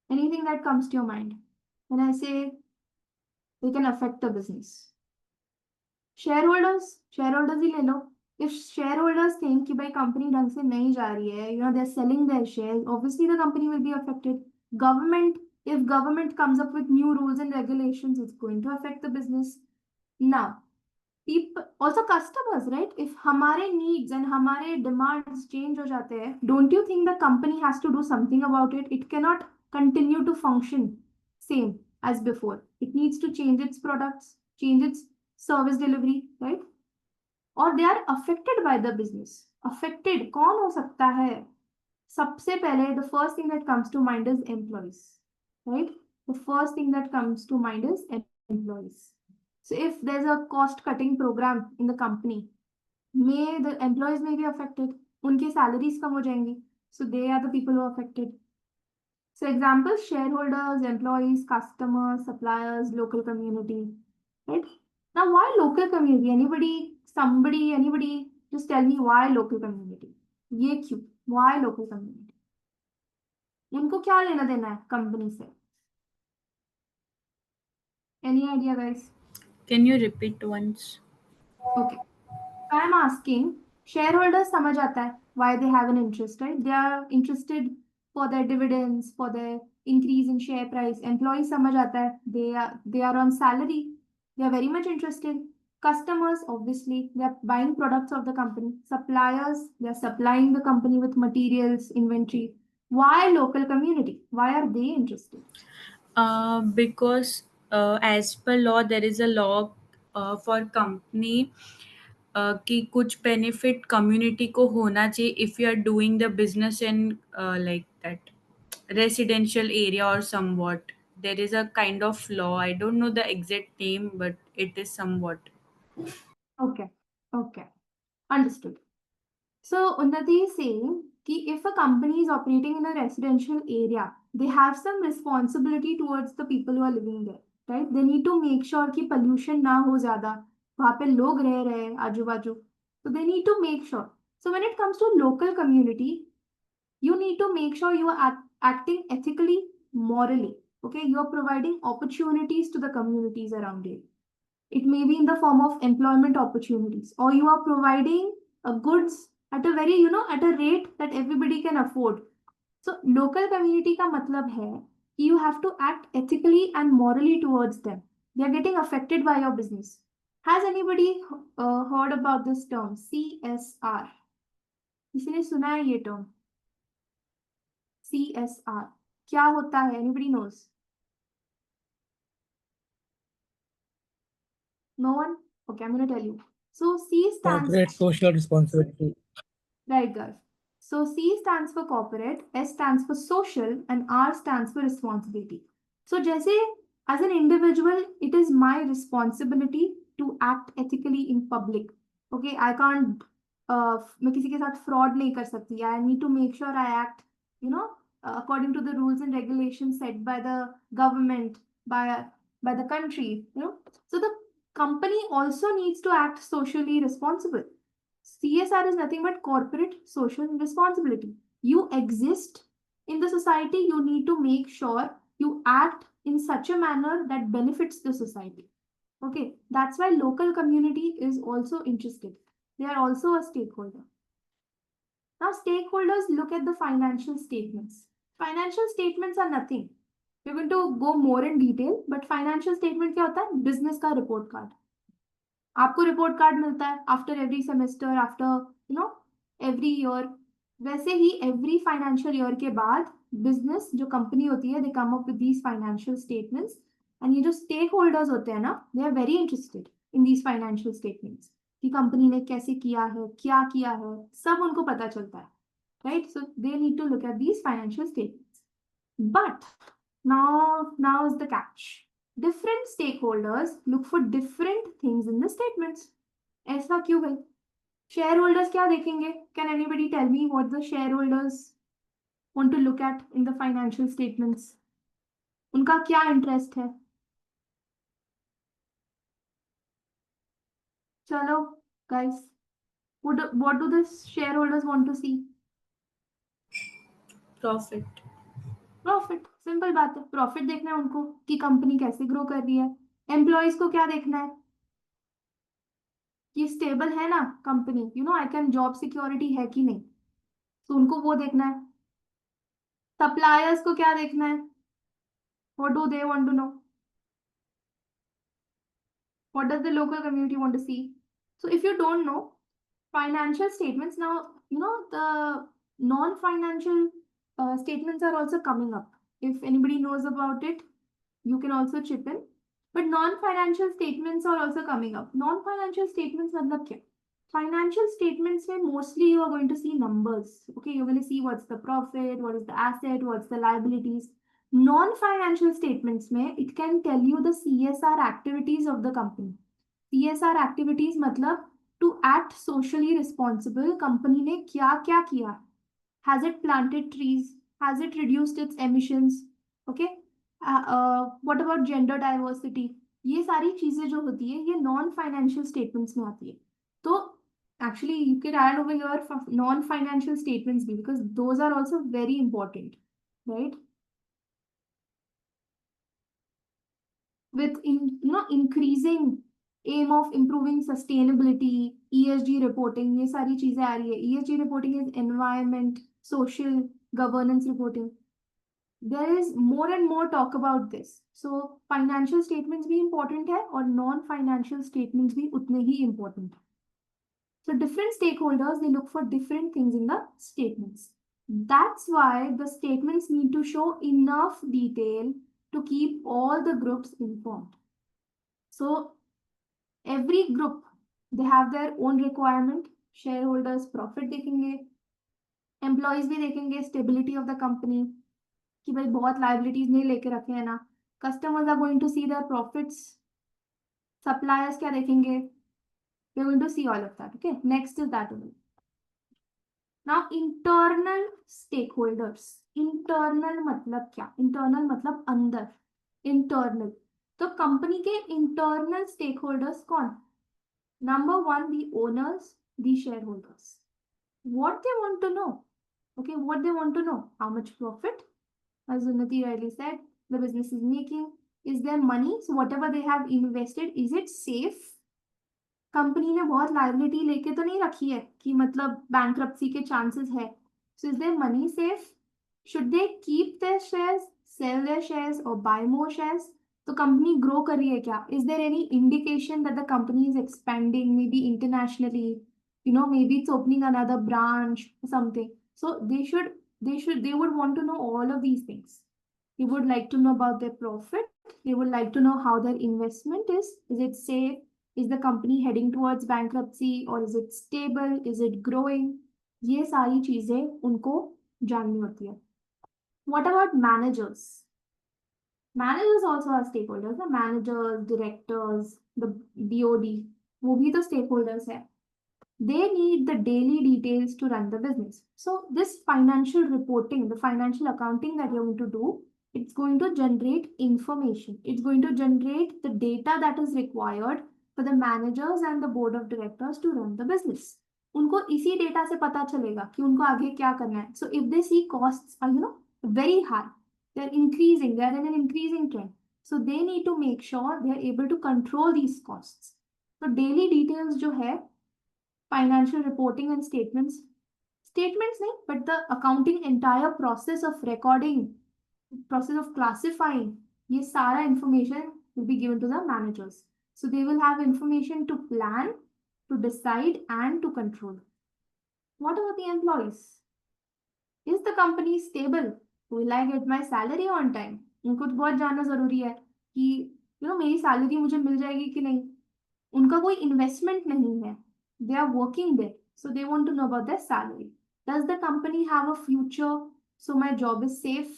Anything that comes to your mind when I say they can affect the business? Shareholders ही ले लो. If shareholders think कि भाई company ढंग से नहीं जा रही है, they're selling their shares, obviously the company will be affected. Government, if government comes up with new rules and regulations, it's going to affect the business. Now, people, also customers, right? If हमारे needs and हमारे demands change हो जाते हैं, don't you think the company has to do something about it? It cannot continue to function same as before. It needs to change its products, change its service delivery, right? Or they are affected by the business. Affected कौन हो सकता है? सबसे पहले the first thing that comes to mind is employees, right? The first thing that comes to mind is employees. So if there's a cost cutting program in the company, the employees may be affected. उनकी salaries कम हो जाएंगी. So they are the people who are affected. So examples: shareholders, employees, customers, suppliers, local community, right? Now, why local community? Anybody, somebody, anybody, just tell me why local community? ये क्यों? Why local community? उनको क्या लेना देना है company से? Any idea, guys? Can you repeat once? Okay. I'm asking, shareholders समझ आता है why they have an interest, right? They are interested for their dividends, for their increase in share price. Employees समझ आता है, they are on salary. They are very much interested. Customers, obviously, they are buying products of the company. Suppliers, they are supplying the company with materials, inventory. Why local community? Why are they interested? Because as per law, there is a law for company कि कुछ benefit community को होना चाहिए if you are doing the business in like that residential area or somewhat. There is a kind of law. I don't know the exact name, but it is somewhat. Okay, okay, understood. So Unnati is saying कि if a company is operating in a residential area, they have some responsibility towards the people who are living there, right? They need to make sure कि pollution ना हो ज़्यादा, वहाँ पे लोग रह रहे हैं आजू बाजू, so they need to make sure. So when it comes to local community, you need to make sure you are acting ethically, morally. Okay, you are providing opportunities to the communities around you. It may be in the form of employment opportunities, or you are providing goods at a very, at a rate that everybody can afford. So local community का मतलब है कि you have to act ethically and morally towards them. They are getting affected by your business. Has anybody heard about this term CSR? किसी ने सुना है ये term? CSR क्या होता है? Anybody knows? No one? Okay, I'm going to tell you. So C stands Corporate social responsibility. right, guys. So C stands for corporate, S stands for social, and R stands for responsibility. So जैसे as an individual, it is my responsibility to act ethically in public. Okay, I can't मैं किसी के साथ fraud नहीं कर सकती. I need to make sure I act, according to the rules and regulations set by the government, by the country. So the company also needs to act socially responsible. CSR is nothing but corporate social responsibility. You exist in the society, you need to make sure you act in such a manner that benefits the society. Okay, that's why local community is also interested. They are also a stakeholder. Now, stakeholders look at the financial statements. Financial statements are nothing. We're going to go more in detail, but financial statement क्या होता है? Business का report card. आपको report card मिलता है after every semester, after every year. वैसे ही every financial year के बाद बिजनेस जो कंपनी होती है, they come up with these financial statements. And ये जो स्टेक होल्डर्स होते हैं ना, they are very interested in these financial statements कि कंपनी ने कैसे किया है, क्या किया है, सब उनको पता चलता है, right? So they need to look at these financial statements. But now is the catch. Different stakeholders look for different things in the statements. ऐसा क्यों भाई? Shareholders क्या देखेंगे? Can anybody tell me what the shareholders want to look at in the financial statements? उनका क्या interest है? चलो guys, what do the shareholders want to see? Profit. Profit, simple बात है, प्रॉफिट देखना है उनको कि कंपनी कैसे ग्रो कर रही है। एम्प्लॉयज को क्या देखना है कि स्टेबल है ना company, I can job security है कि नहीं, तो उनको वो देखना है। सप्लायर्स को क्या देखना है, what do they want to know, what does the local community want to see. So if you don't know financial statements now, the non-financial statements are also coming up. If anybody knows about it, you can also chip in. But non-financial statements are also coming up. Non-financial statements matlab kya? Financial statements mein mostly you are going to see numbers. Okay, you're going to see what's the profit, what is the asset, what's the liabilities. Non-financial statements mein it can tell you the CSR activities of the company. CSR activities matlab to act socially responsible. Company ne kya kya kiya? Has it planted trees? Has it reduced its emissions? Okay. What about gender diversity? ये सारी चीजें जो होती है ये non financial statements में आती है। तो actually you can add over here non financial statements भी, because those are also very important, right? With increasing aim of improving sustainability, ESG reporting, ये सारी चीजें आ रही है। ESG reporting is environment, social, governance reporting. There is more and more talk about this. So financial statements भी important है और non-financial statements भी उतने ही important है. So different stakeholders, they look for different things in the statements. That's why the statements need to show enough detail to keep all the groups informed. So every group, they have their own requirement. Shareholders profit देखेंगे, employees भी देखेंगे stability of the company, कि भाई बहुत liabilities नहीं लेके रखे हैं ना, customers are going to see their profits, suppliers क्या देखेंगे, we're going to see all of that. Okay, next is that one. Now internal stakeholders. Internal मतलब क्या? Internal मतलब अंदर, internal. तो कंपनी के internal stakeholders कौन? Number one, the owners, the shareholders. What they want to know? Okay, what they want to know? How much profit? As Unnati rightly said, the business is making. Is there money? So whatever they have invested, is it safe? Company ने बहुत liability लेके तो नहीं रखी है कि मतलब bankruptcy के चांसेस है. So is their money safe? Should they keep their shares, sell their shares or buy more shares? तो कंपनी ग्रो कर रही है क्या? Is there any indication that the company is expanding, maybe internationally, maybe it's opening another branch or something. So they would want to know all of these things. They would like to know about their profit. They would like to know how their investment is. Is it safe? Is the company heading towards bankruptcy or is it stable? Is it growing? ये सारी चीजें उनको जाननी होती है. What about managers? Managers also are stakeholders. The managers, directors, the BOD, वो भी तो stakeholders है. They need the daily details to run the business. So this financial reporting, the financial accounting that you're going to do, it's going to generate information. It's going to generate the data that is required for the managers and the board of directors to run the business. उनको इसी data से पता चलेगा कि उनको आगे क्या करना है. So if they see costs are very high, they're increasing, they're in an increasing trend. So they need to make sure they're able to control these costs. So daily details जो है financial reporting and statements nahi, but the accounting entire process of recording, process of classifying, ye sara information will be given to the managers. So they will have information to plan, to decide and to control. What about the employees? Is the company stable? Will I get my salary on time? उनको तो बहुत जानना जरूरी है कि मेरी salary मुझे मिल जाएगी कि नहीं. उनका कोई इन्वेस्टमेंट नहीं है. They are working there, so they want to know about their salary. Does the company have a future? So my job is safe.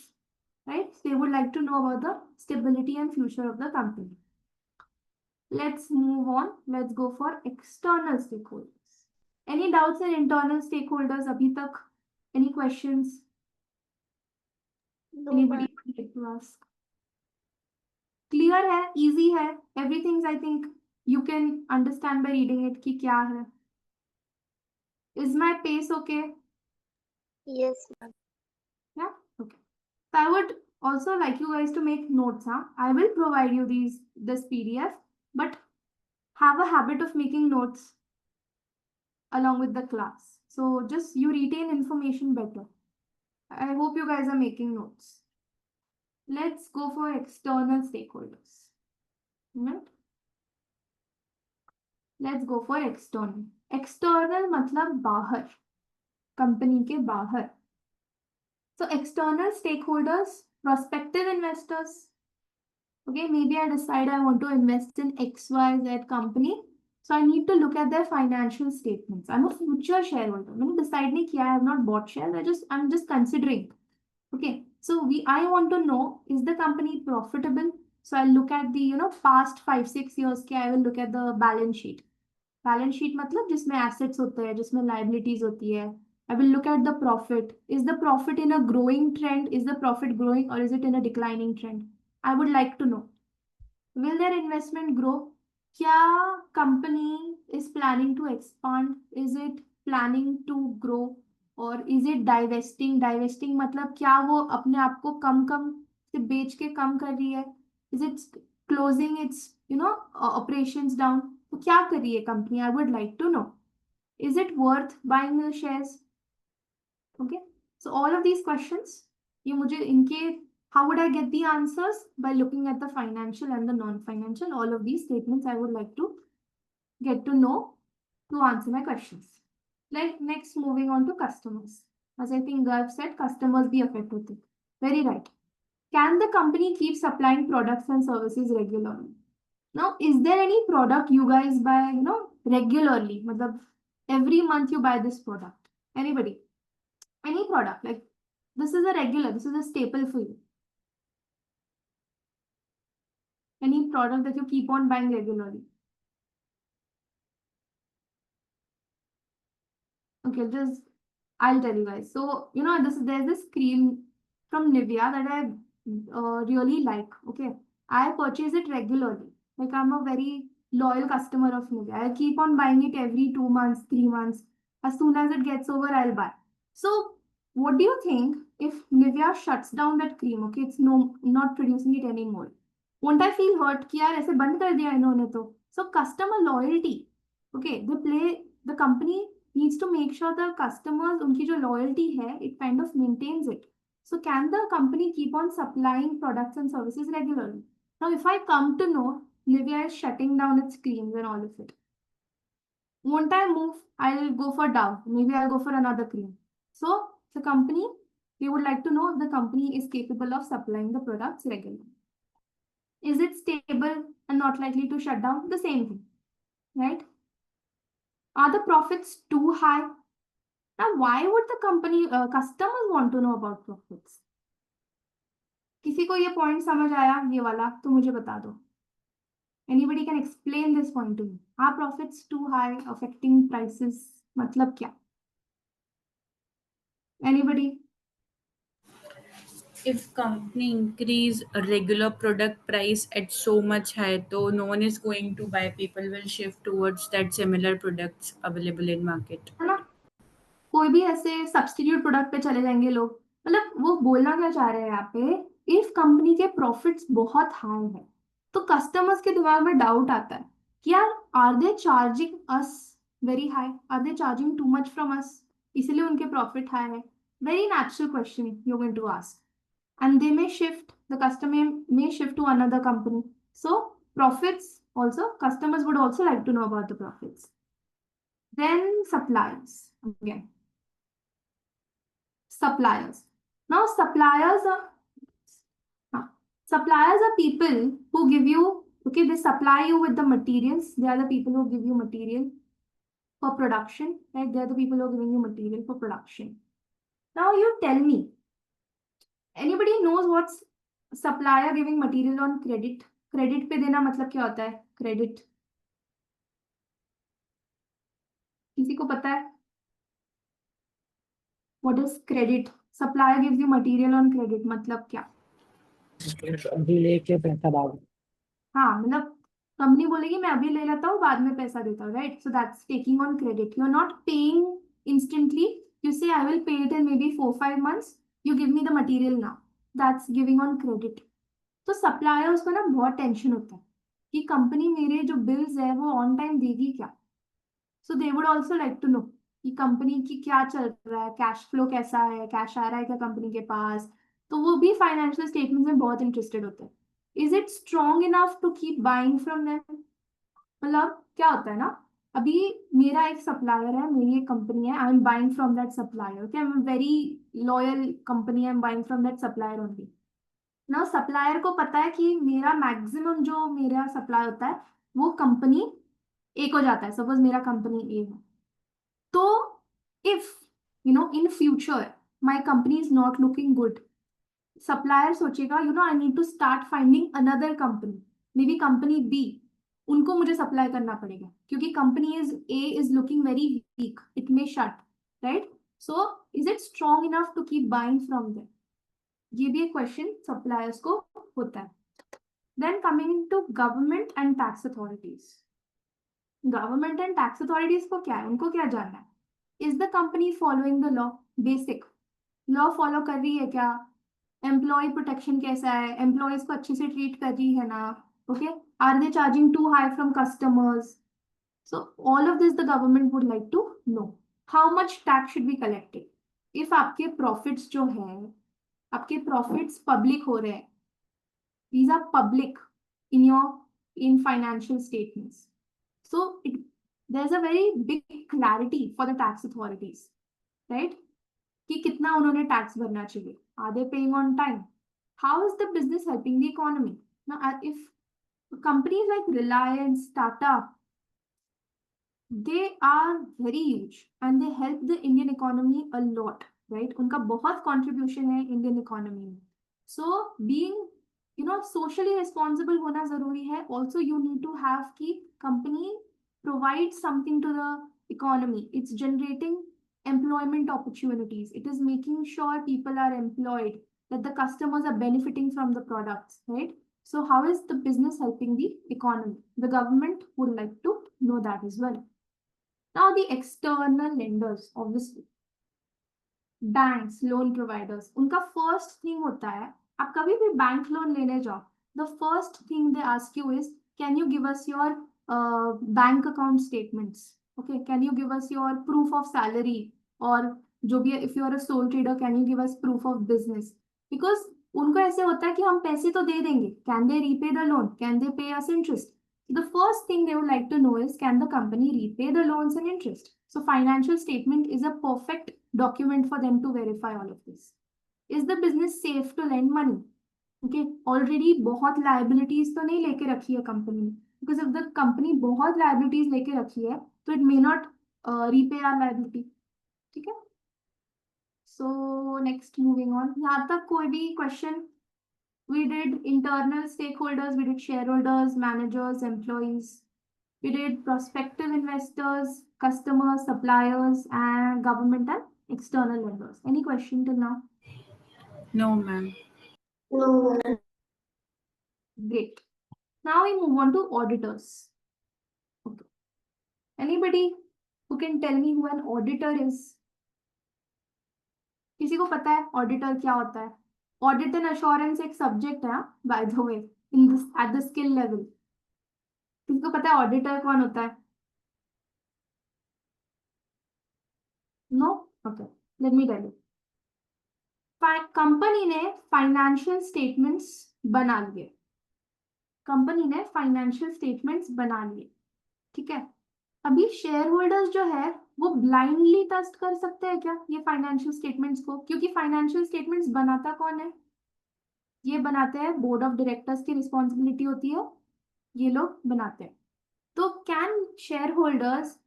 right? They would like to know about the stability and future of the company. Let's move on. Let's go for external stakeholders. Any doubts in internal stakeholders abhi tak? Any questions? No, Anybody ma'am. would like to ask? Clear है, easy है. Everything I think you can understand by reading it कि क्या है. Is my pace okay? Yes, ma'am. Yeah, okay. So I would also like you guys to make notes. I will provide you this PDF, but have a habit of making notes along with the class. So just you retain information better. I hope you guys are making notes. Let's go for external stakeholders. Right? Let's go for external. External मतलब बाहर, company के बाहर. So external stakeholders, prospective investors. Okay, maybe I decide I want to invest in XYZ company. So I need to look at their financial statements. I'm a future shareholder. मैंने decide नहीं किया, I have not bought shares. I'm just considering. Okay, so I want to know, is the company profitable? So I'll look at the past 5-6 years के, I will look at the balance sheet. Balance sheet मतलब जिसमें assets होते हैं, जिसमें liabilities होती है. I will look at the profit. Is the profit in a growing trend? Is the profit growing or is it in a declining trend? I would like to know. Will their investment grow? क्या company is planning to expand? Is it planning to grow? Or is it divesting? Divesting मतलब क्या वो अपने आप को कम से बेच के कम कर रही है? Is it closing its operations down? तो क्या कर रही है company? I would like to know. Is it worth buying the shares? Okay. So all of these questions, ये मुझे इनके how would I get the answers? By looking at the financial and the non-financial. All of these statements I would like to get to know to answer my questions. Like next, moving on to customers. As I think Garv said, customers be affected. Very right. Can the company keep supplying products and services regularly? Now, is there any product you guys buy, regularly? Matlab, every month you buy this product. Anybody? Any product? Like, this is a regular, this is a staple for you. Any product that you keep on buying regularly. Okay, just I'll tell you guys. So there's this cream from Nivea that I really like. Okay, I purchase it regularly. Like I'm a very loyal customer of Nivea. I keep on buying it every 2 months, 3 months. As soon as it gets over, I'll buy. So what do you think if Nivea shuts down that cream? Okay, it's not producing it anymore. Won't I feel hurt कि यार ऐसे बंद कर दिया इन्होंने तो? So customer loyalty. Okay, the company needs to make sure the customers, उनकी जो loyalty है, it kind of maintains it. So can the company keep on supplying products and services regularly? Now, if I come to know Nivea is shutting down its creams and all of it, won't I move? I'll go for Dove. Maybe I'll go for another cream. So the company, we would like to know if the company is capable of supplying the products regularly. Is it stable and not likely to shut down? The same thing, right? Are the profits too high? Now, why would the company customers want to know about profits? किसी को ये point समझ आया ये वाला तो मुझे बता दो. Anybody can explain this point to me. Are profits too high affecting prices? मतलब क्या? Anybody? If company increase a regular product price at so much high, तो no one is going to buy. People will shift towards that similar products available in market. है ना? कोई भी ऐसे substitute product पे चले जाएंगे लोग. मतलब वो बोलना क्या चाह रहे हैं यहाँ पे, इफ कंपनी के प्रॉफिट्स बहुत हाई है तो कस्टमर्स के दिमाग में डाउट आता है कि यार are they charging us very high, are they charging too much from us, इसलिए उनके प्रॉफिट हाई है. Very natural question you going to ask. And they may shift, the customer may shift to another company. So profits also, customers would also like to know about the profits. Then suppliers again. Suppliers. Now suppliers are people who give you, okay, they supply you with the materials. They are the people who give you material for production, right? They are the people who are giving you material for production. Now you tell me, Anybody knows what's supplier giving material on credit? Credit पे देना मतलब क्या होता है? Credit किसी को पता है? What is credit? Supplier gives you material on credit मतलब क्या? अभी लेके पैसा बाद हाँ मतलब कंपनी बोलेगी मैं अभी ले लेता हूँ बाद में पैसा देता हूँ, right? So that's taking on credit. You are not paying instantly. You say I will pay it in maybe 4-5 months. You give me the material now. That's giving on credit. तो सप्लायर्स को ना बहुत tension होता है कि company मेरे जो bills है वो ऑन टाइम देगी क्या. So they would also like to know कि कंपनी की क्या चल रहा है, कैश फ्लो कैसा है, कैश आ रहा है क्या कंपनी के पास. तो वो भी फाइनेंशियल स्टेटमेंट में बहुत इंटरेस्टेड होते हैं. Is it strong enough to keep buying from them? मतलब क्या होता है ना, अभी मेरा एक सप्लायर है, मेरी एक कंपनी है, I am buying from that supplier. Okay, I am very loyal company, I am buying from that supplier only. ना सप्लायर को पता है कि मेरा मैक्सिमम जो मेरा सप्लाई होता है वो कंपनी ए को जाता है. सपोज मेरा कंपनी ए है, तो if in future my company is not looking good, supplier सोचेगा I need to start finding another company, maybe company B, उनको मुझे सप्लाई करना पड़ेगा क्योंकि company is A is looking very weak, it may shut, right? So is it strong enough to keep buying from them? ये भी एक question suppliers को होता है. Then coming to government and tax authorities. Government and tax authorities को क्या है, उनको क्या जानना है? Is the company following the law? Basic law follow कर रही है क्या? एम्प्लॉय प्रोटेक्शन कैसा है, एम्प्लॉयज को अच्छे से ट्रीट कर रही है ना? Okay, are they charging too high from customers? So all of this the government would like to know. How much tax should be collected? If आपके प्रॉफिट्स जो है, आपके प्रॉफिट्स पब्लिक हो रहे हैं, these are public in financial statements, so there's a very big clarity for the tax authorities, right? कि कितना उन्होंने टैक्स भरना चाहिए, are they paying on time, how is the business helping the economy. Now if companies like Reliance, Tata, they are very huge and they help the Indian economy a lot, right? उनका बहुत contribution है Indian economy में. So being socially responsible होना जरूरी है. Also you need to have कि company provides something to the economy. It's generating employment opportunities. It is making sure people are employed, that the customers are benefiting from the products, right? So how is the business helping the economy? The government would like to know that as well. Now the external lenders, obviously banks, loan providers, उनका first thing होता है, आप कभी भी bank loan लेने जाओ, the first thing they ask you is can you give us your bank account statements. Okay, can you give us your proof of salary, और जो भी, if you are a sole trader can you give us proof of business. Because उनको ऐसे होता है कि हम पैसे तो दे देंगे, can they repay the loan, can they पे अस interest. The first thing they would like to know is, can the company repay the loans and interest? So financial statement is a perfect document for them to verify all of this. Is the business safe to lend money? Okay, already बहुत liabilities तो नहीं लेके रखी है company ने, because if the company बहुत liabilities लेके रखी है तो it may not repay our liability. ठीक है? So next moving on, यहाँ तक कोई भी question? We did internal stakeholders, we did shareholders, managers, employees. We did prospective investors, customers, suppliers, and government and external lenders. Any question till now? No, ma'am. No. Great. Now we move on to auditors. Okay. Anybody who can tell me who an auditor is? किसी को पता है auditor क्या होता है? Audit and assurance एक subject है, by the way, in this at the skill level. किसी को पता है ऑडिटर कौन होता है? No? Okay, let me tell you. Company ने फाइनेंशियल स्टेटमेंट्स बना लिए, कंपनी ने फाइनेंशियल स्टेटमेंट्स बना लिए, ठीक है? अभी शेयर होल्डर्स जो है वो ब्लाइंडली ट्रस्ट कर सकते हैं क्या ये फाइनेंशियल स्टेटमेंट्स को? क्योंकि फाइनेंशियल स्टेटमेंट्स बनाता कौन है? ये बनाते हैं बोर्ड ऑफ डायरेक्टर्स की रिस्पॉन्सिबिलिटी होती है, ये लोग बनाते हैं. तो can share holders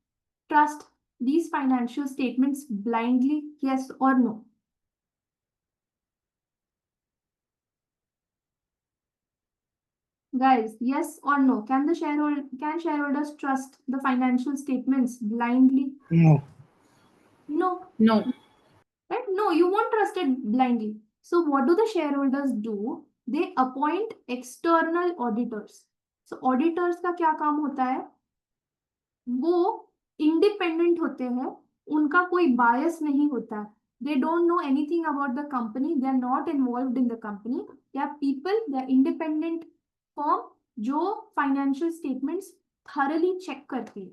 trust these financial statements blindly, yes or no? Guys, yes or no? Can shareholders trust the financial statements blindly? No. No. No. Right? No, you won't trust it blindly. So what do the shareholders do? They appoint external auditors. So auditors का क्या काम होता है? वो independent होते हैं, उनका कोई बायस नहीं होता है. They don't know anything about the company. They are not involved in the company. They are people. They are independent firm जो financial statements thoroughly check करती है.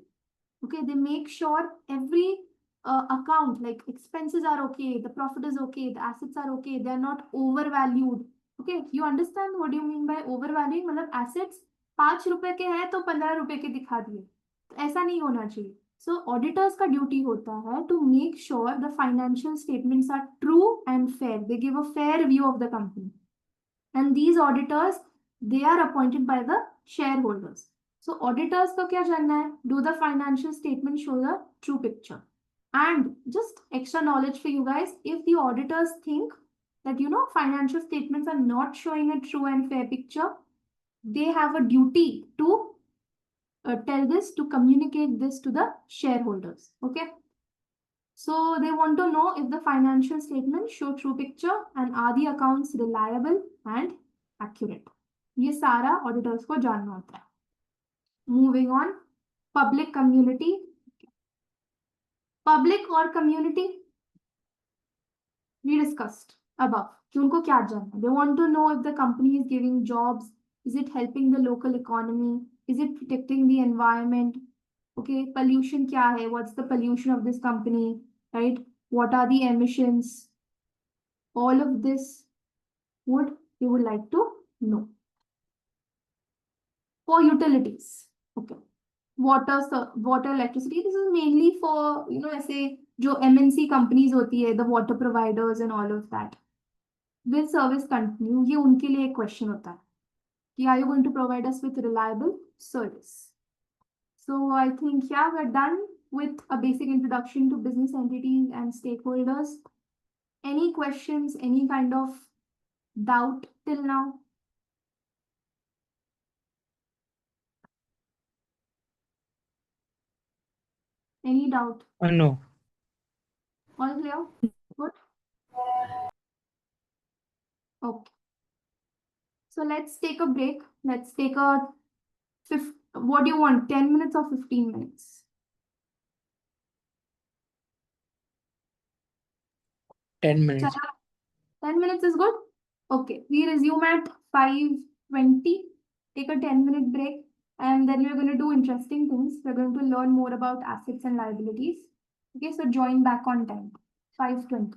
Okay, they make sure every account, like expenses are okay, the profit is okay, the assets are okay, they are not overvalued. Okay, you understand what do you mean by overvaluing? मतलब assets 5 रुपए के हैं तो 15 रुपए के दिखा दिए, तो ऐसा नहीं होना चाहिए. So auditors का ड्यूटी होता है to make sure the financial statements are true and fair. They give a fair view of the company. And these auditors, they are appointed by the shareholders. So auditors का क्या जानना है? Do the financial statement show the true picture? And just extra knowledge for you guys, if the auditors think that financial statements are not showing a true and fair picture, they have a duty to tell this, to communicate this to the shareholders. Okay. So they want to know if the financial statements show true picture and are the accounts reliable and accurate. ये सारा auditors को जानना होता है. Moving on, public community. Public or community, we discussed above कि उनको क्या जानना. They want to know if the company is giving jobs, is it helping the local economy, is it protecting the environment. Okay, pollution क्या है, what's the pollution of this company, right? What are the emissions? All of this you would like to know. For utilities, okay, water, electricity, this is mainly for ऐसे जो MNC companies होती है, the water providers and all of that. Will service continue? ये उनके लिए एक question होता है कि are you going to provide us with reliable service? So I think we're done with a basic introduction to business entities and stakeholders. Any questions, any kind of doubt till now? Any doubt? No. All clear? Good. Okay. So let's take a break. Let's take a what do you want? 10 minutes or 15 minutes? 10 minutes. 10 minutes is good. Okay. We resume at 5:20. Take a 10-minute break. And then we're going to do interesting things. We're going to learn more about assets and liabilities. Okay. So join back on time. 5:20.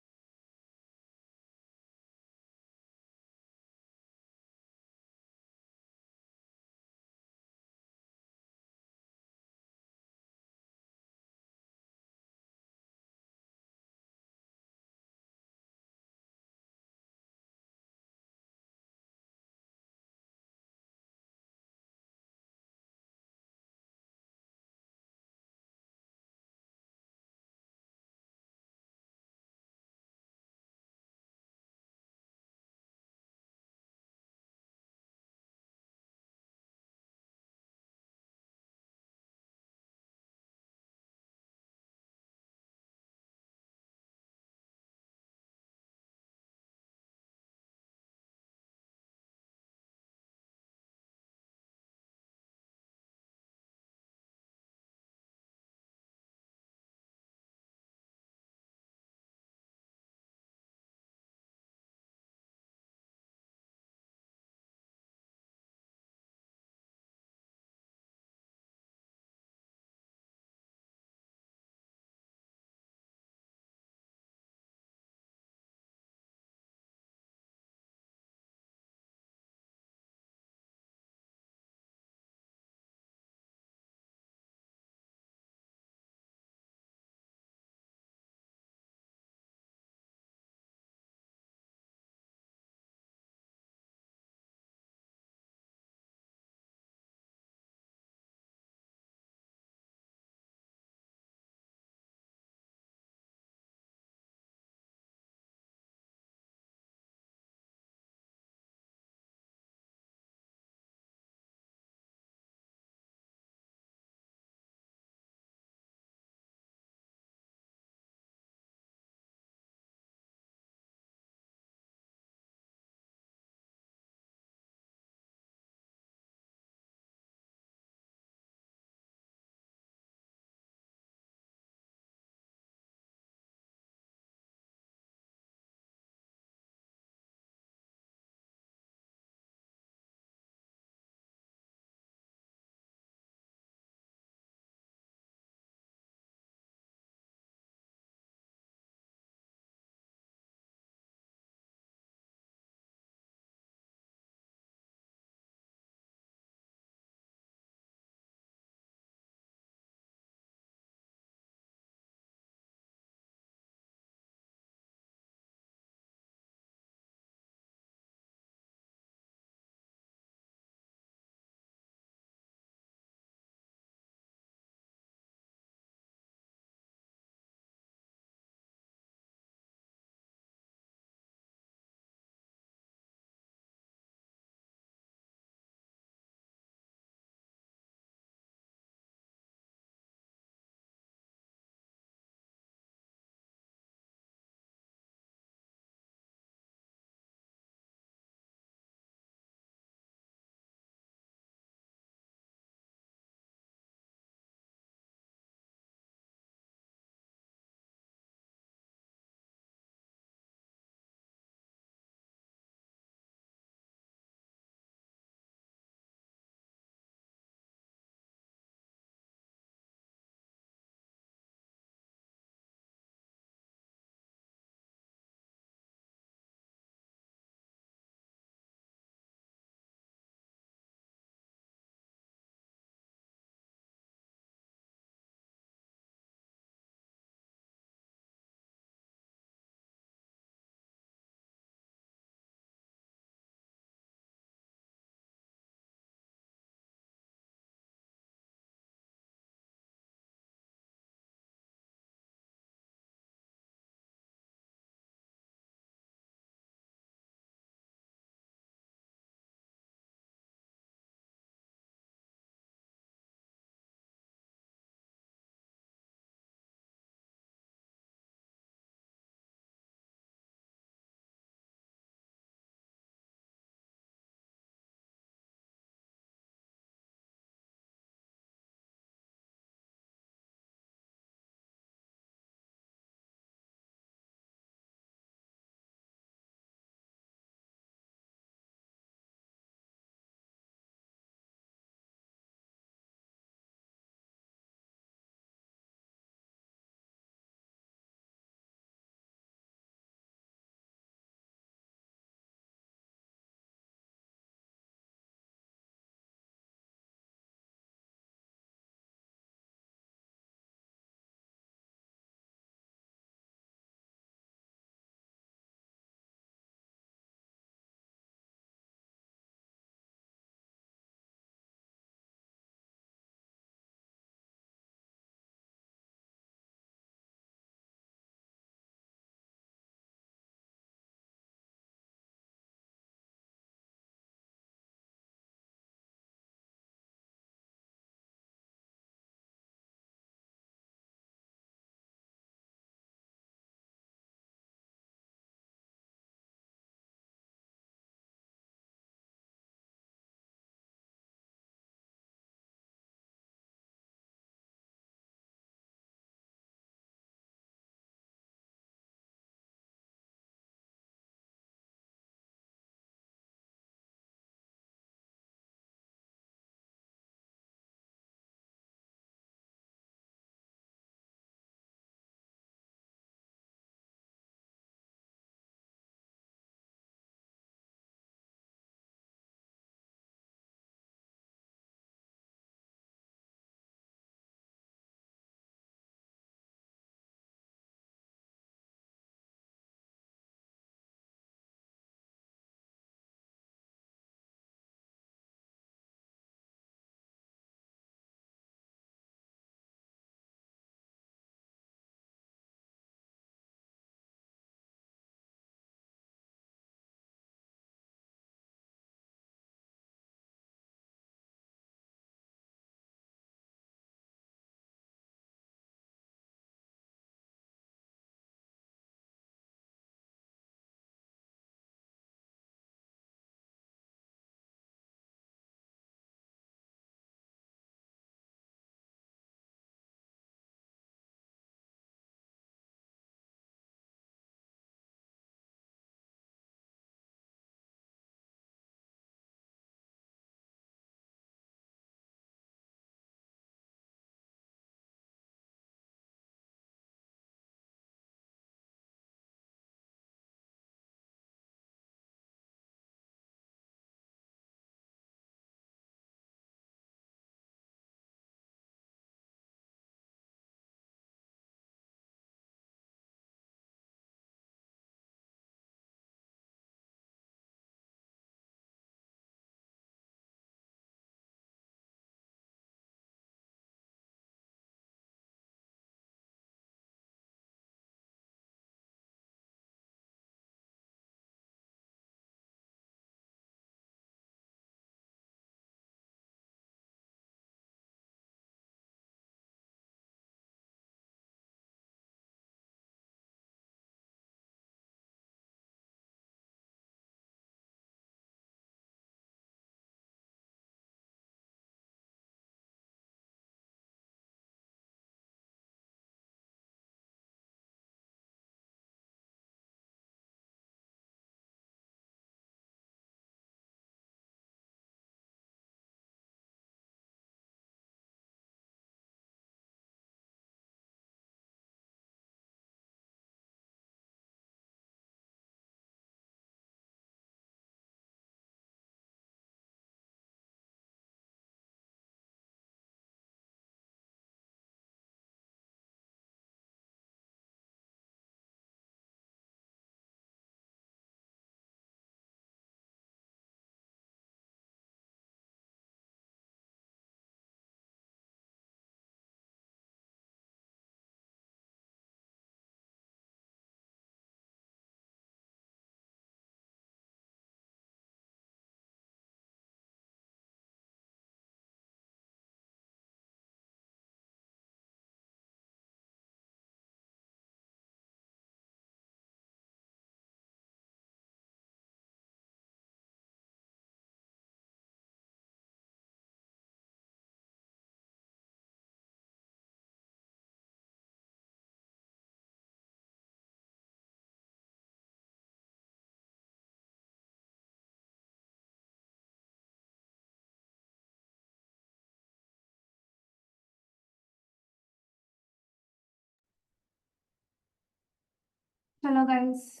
Hello guys.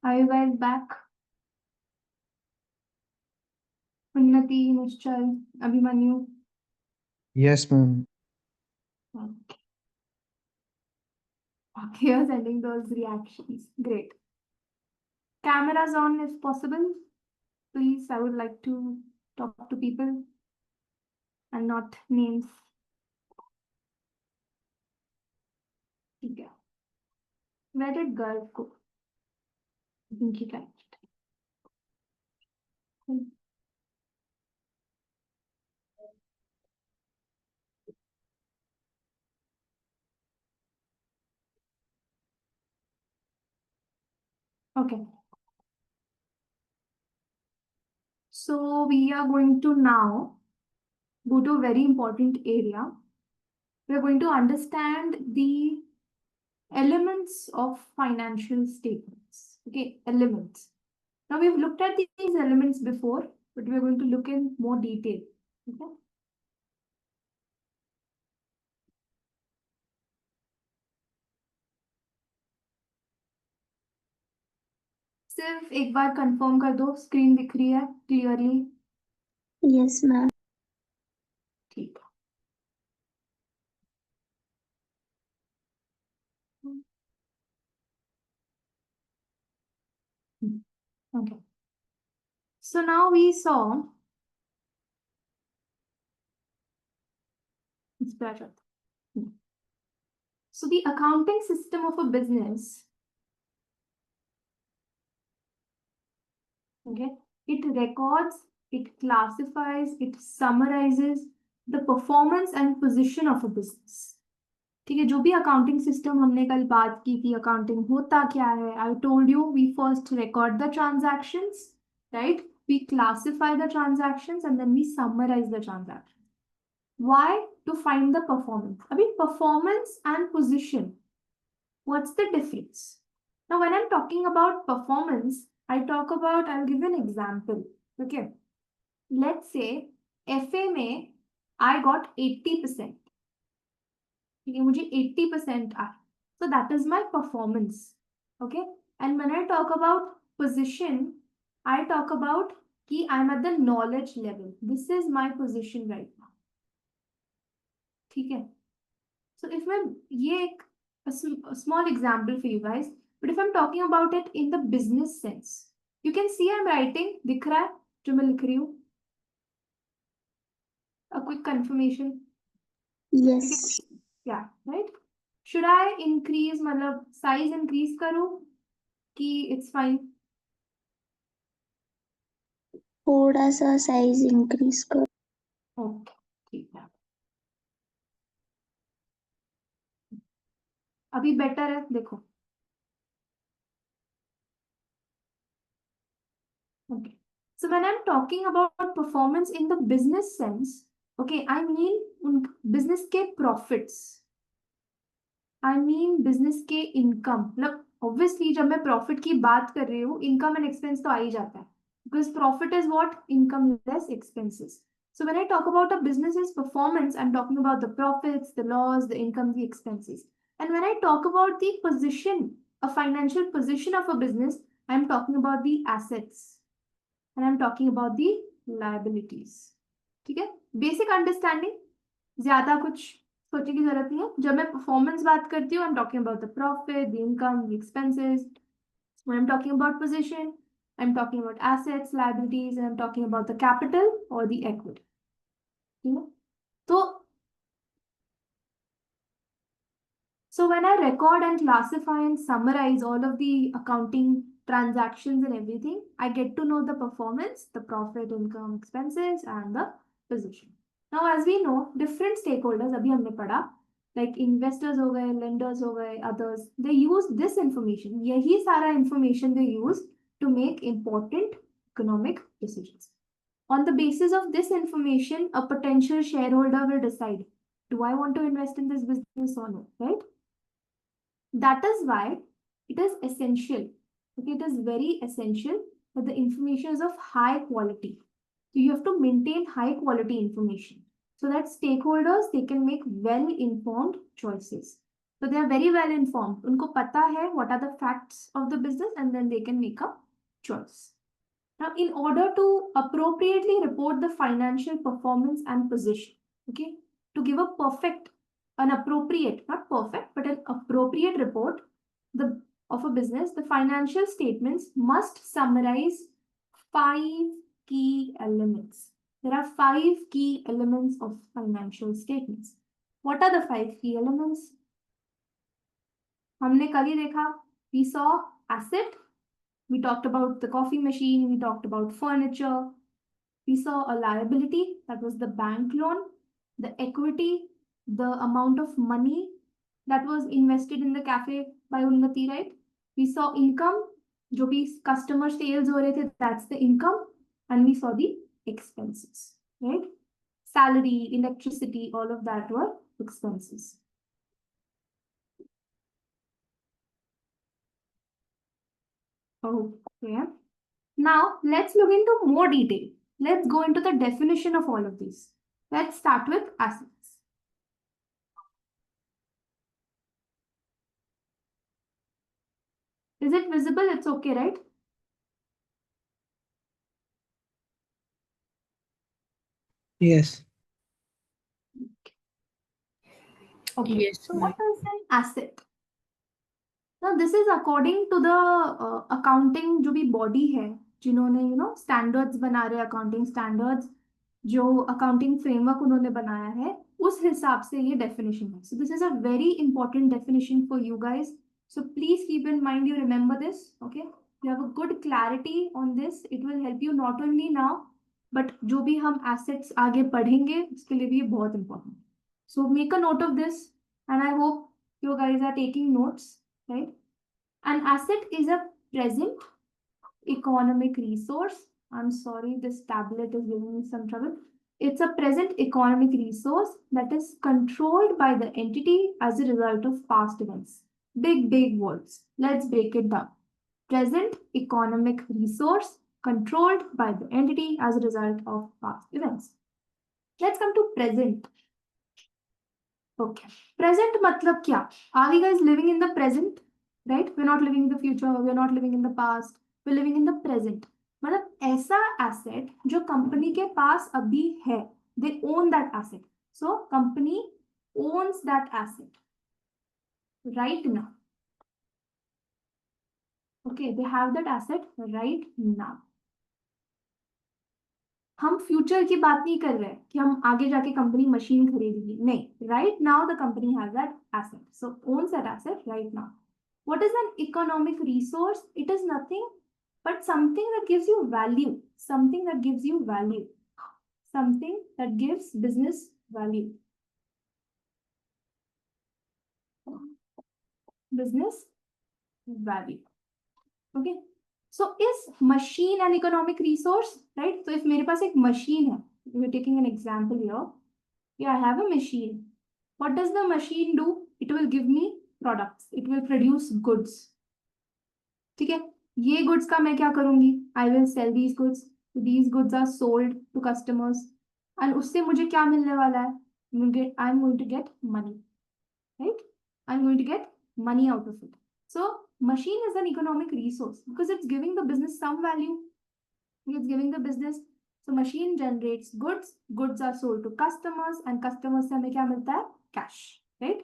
Are you guys back? Unnati, Nishchal, Abhimanyu. Yes, ma'am. Okay. Okay, you're sending those reactions. Great. Cameras on if possible. Please, I would like to talk to people and not names. Okay. Where did girl go? I think she left. Okay. So we are going to now go to a very important area. We are going to understand the elements of financial statements. Okay, elements. Now we've looked at these elements before, but we're going to look in more detail. Okay. सिर्फ एक बार confirm कर दो screen दिख रही है clearly Yes, ma'am. ठीक okay so now we saw so the accounting system of a business, okay, it records, it classifies, it summarizes the performance and position of a business. ठीक है जो भी अकाउंटिंग सिस्टम हमने कल बात की थी अकाउंटिंग होता क्या है I told you we first record the transactions right we classify the transactions and then we summarise the transactions why to find the performance अभी performance and position what's the difference now when I'm talking about performance I talk about I'll give you an example okay let's say FA में I got 80%. ठीक है मुझे 80% आए so that is my performance okay and when I talk about position I talk about कि I'm at the knowledge level this is my position right now ठीक है so if मैं ये एक a small example for you guys but if I'm talking about it in the business sense you can see I'm writing दिख रहा है जो मैं लिख रही हूँ a quick confirmation Yes. yeah right should I increase मतलब size increase करूँ कि it's fine थोड़ा सा साइज इंक्रीज कर. ओके ठीक है अभी बेटर है देखो okay so when I'm talking about performance in the business sense okay I mean उन business के profits I mean business के income मतलब obviously जब मैं profit की बात कर रही हूँ income and expense तो आ ही जाता है because profit is what income less expenses so when I talk about a business's performance I'm talking about the profits the loss the income the expenses and when I talk about the position a financial position of a business I'm talking about the assets and I'm talking about the liabilities ठीक है basic understanding ज्यादा कुछ सोचने की जरूरत नहीं है जब मैं परफॉर्मेंस बात करती हूँ I'm talking about the profit the income the expenses when I'm talking about position I'm talking about assets liabilities and I'm talking about the capital or the equity ठीक है तो so when I record and classify and summarize all of the accounting transactions and everything, I get to know the performance, the profit, income, expenses, and the position. Now, as we know, different stakeholders, अभी हमने पढ़ा, like investors हो गए, lenders हो गए, others, they use this information. यही सारा information they use to make important economic decisions. On the basis of this information, a potential shareholder will decide, do I want to invest in this business or not, right? That is why it is essential. Okay, it is very essential that the information is of high quality. So you have to maintain high quality information. so that stakeholders, they can make well-informed choices. So they are very well informed. Unko pata hai what are the facts of the business, and then they can make a choice. Now, in order to appropriately report the financial performance and position, okay, to give a perfect, an appropriate, not perfect, but an appropriate report of a business, the financial statements must summarize 5 key elements. There are 5 key elements of financial statements. What are the 5 key elements? हमने कल ही देखा, we saw asset, we talked about the coffee machine, we talked about furniture, we saw a liability, that was the bank loan, the equity, the amount of money that was invested in the cafe by Unnati, right? We saw income, जो भी customer sales हो रहे थे, that's the income, and we saw the expenses, right? Salary, electricity, all of that were expenses. Okay. Now, let's look into more detail. Let's go into the definition of all of these. Let's start with assets. Is it visible? It's okay, right? Yes. Okay. Yes, So ma'am. what is an asset? Now, this is according to the accounting जो भी body है, जिन्होंने standards बना रहे accounting standards, जो accounting framework उन्होंने बनाया है, उस हिसाब से ये definition है. So this is a very important definition for you guys. So please keep in mind, you remember this, okay? You have a good clarity on this. It will help you not only now, but जो भी हम assets आगे पढ़ेंगे, उसके लिए भी ये बहुत important. So make a note of this, and I hope you guys are taking notes, right? An asset is a present economic resource. I'm sorry, this tablet is giving me some trouble. It's a present economic resource that is controlled by the entity as a result of past events. Big words. Let's break it down. Present economic resource controlled by the entity as a result of past events. Let's come to present. Okay. Present matlab kya? Are we guys living in the present? Right? We're not living in the future. We're not living in the past. We're living in the present. मतलब ऐसा asset जो company के पास अभी है. They own that asset. So company owns that asset right now. Okay, they have that asset right now. हम future की बात नहीं कर रहे हैं कि हम आगे जाके कंपनी मशीन खरीदेगी, नहीं. Right now the company has that asset, so owns that asset right now. What is an economic resource? It is nothing but something that gives you value, something that gives you value, something that gives business value. Business value. Okay. So is machine an economic resource, right? So if मेरे पास एक machine है, we're taking an example here. Yeah, I have a machine. What does the machine do? It will give me products. It will produce goods. ठीक है, ये goods का मैं क्या करूंगी? I will sell these goods. These goods are sold to customers. And उससे मुझे क्या मिलने वाला है? I'm going to get money, right? I'm going to get money out of it. So machine is an economic resource because it's giving the business some value. It's giving the business. So machine generates goods. Goods are sold to customers, and customers से हमें क्या मिलता है? Cash, right?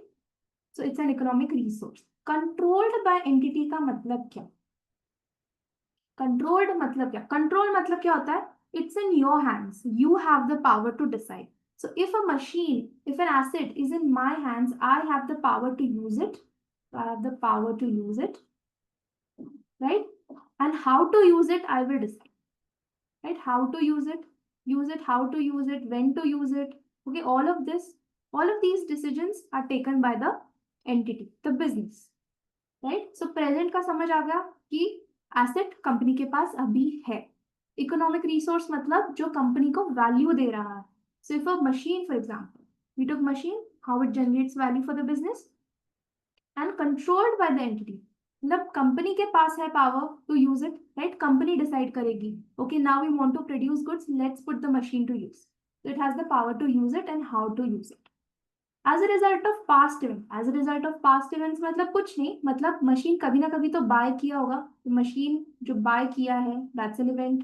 So it's an economic resource. Controlled by entity का मतलब क्या? Controlled मतलब क्या? Control मतलब क्या होता है? It's in your hands. You have the power to decide. So if a machine, if an asset is in my hands, I have the power to use it. I have the power to use it, right? And how to use it, I will decide, right? How to use it, how to use it, when to use it. Okay, all of these decisions are taken by the entity, the business, right? So present का समझ आ गया कि asset company के पास अभी है. Economic resource मतलब जो company को वैल्यू दे रहा है. So if a machine, for example, we took machine, how it generates value for the business and controlled by the entity. मतलब कंपनी के पास है power to use it, right? Company decide करेगी, okay now we want to produce goods, let's put the machine to use. So it has the power to use it and how to use it. As a result of past events, मतलब कुछ नहीं, मतलब machine कभी ना कभी तो bye किया होगा, मशीन जो बाय किया है, that's an event,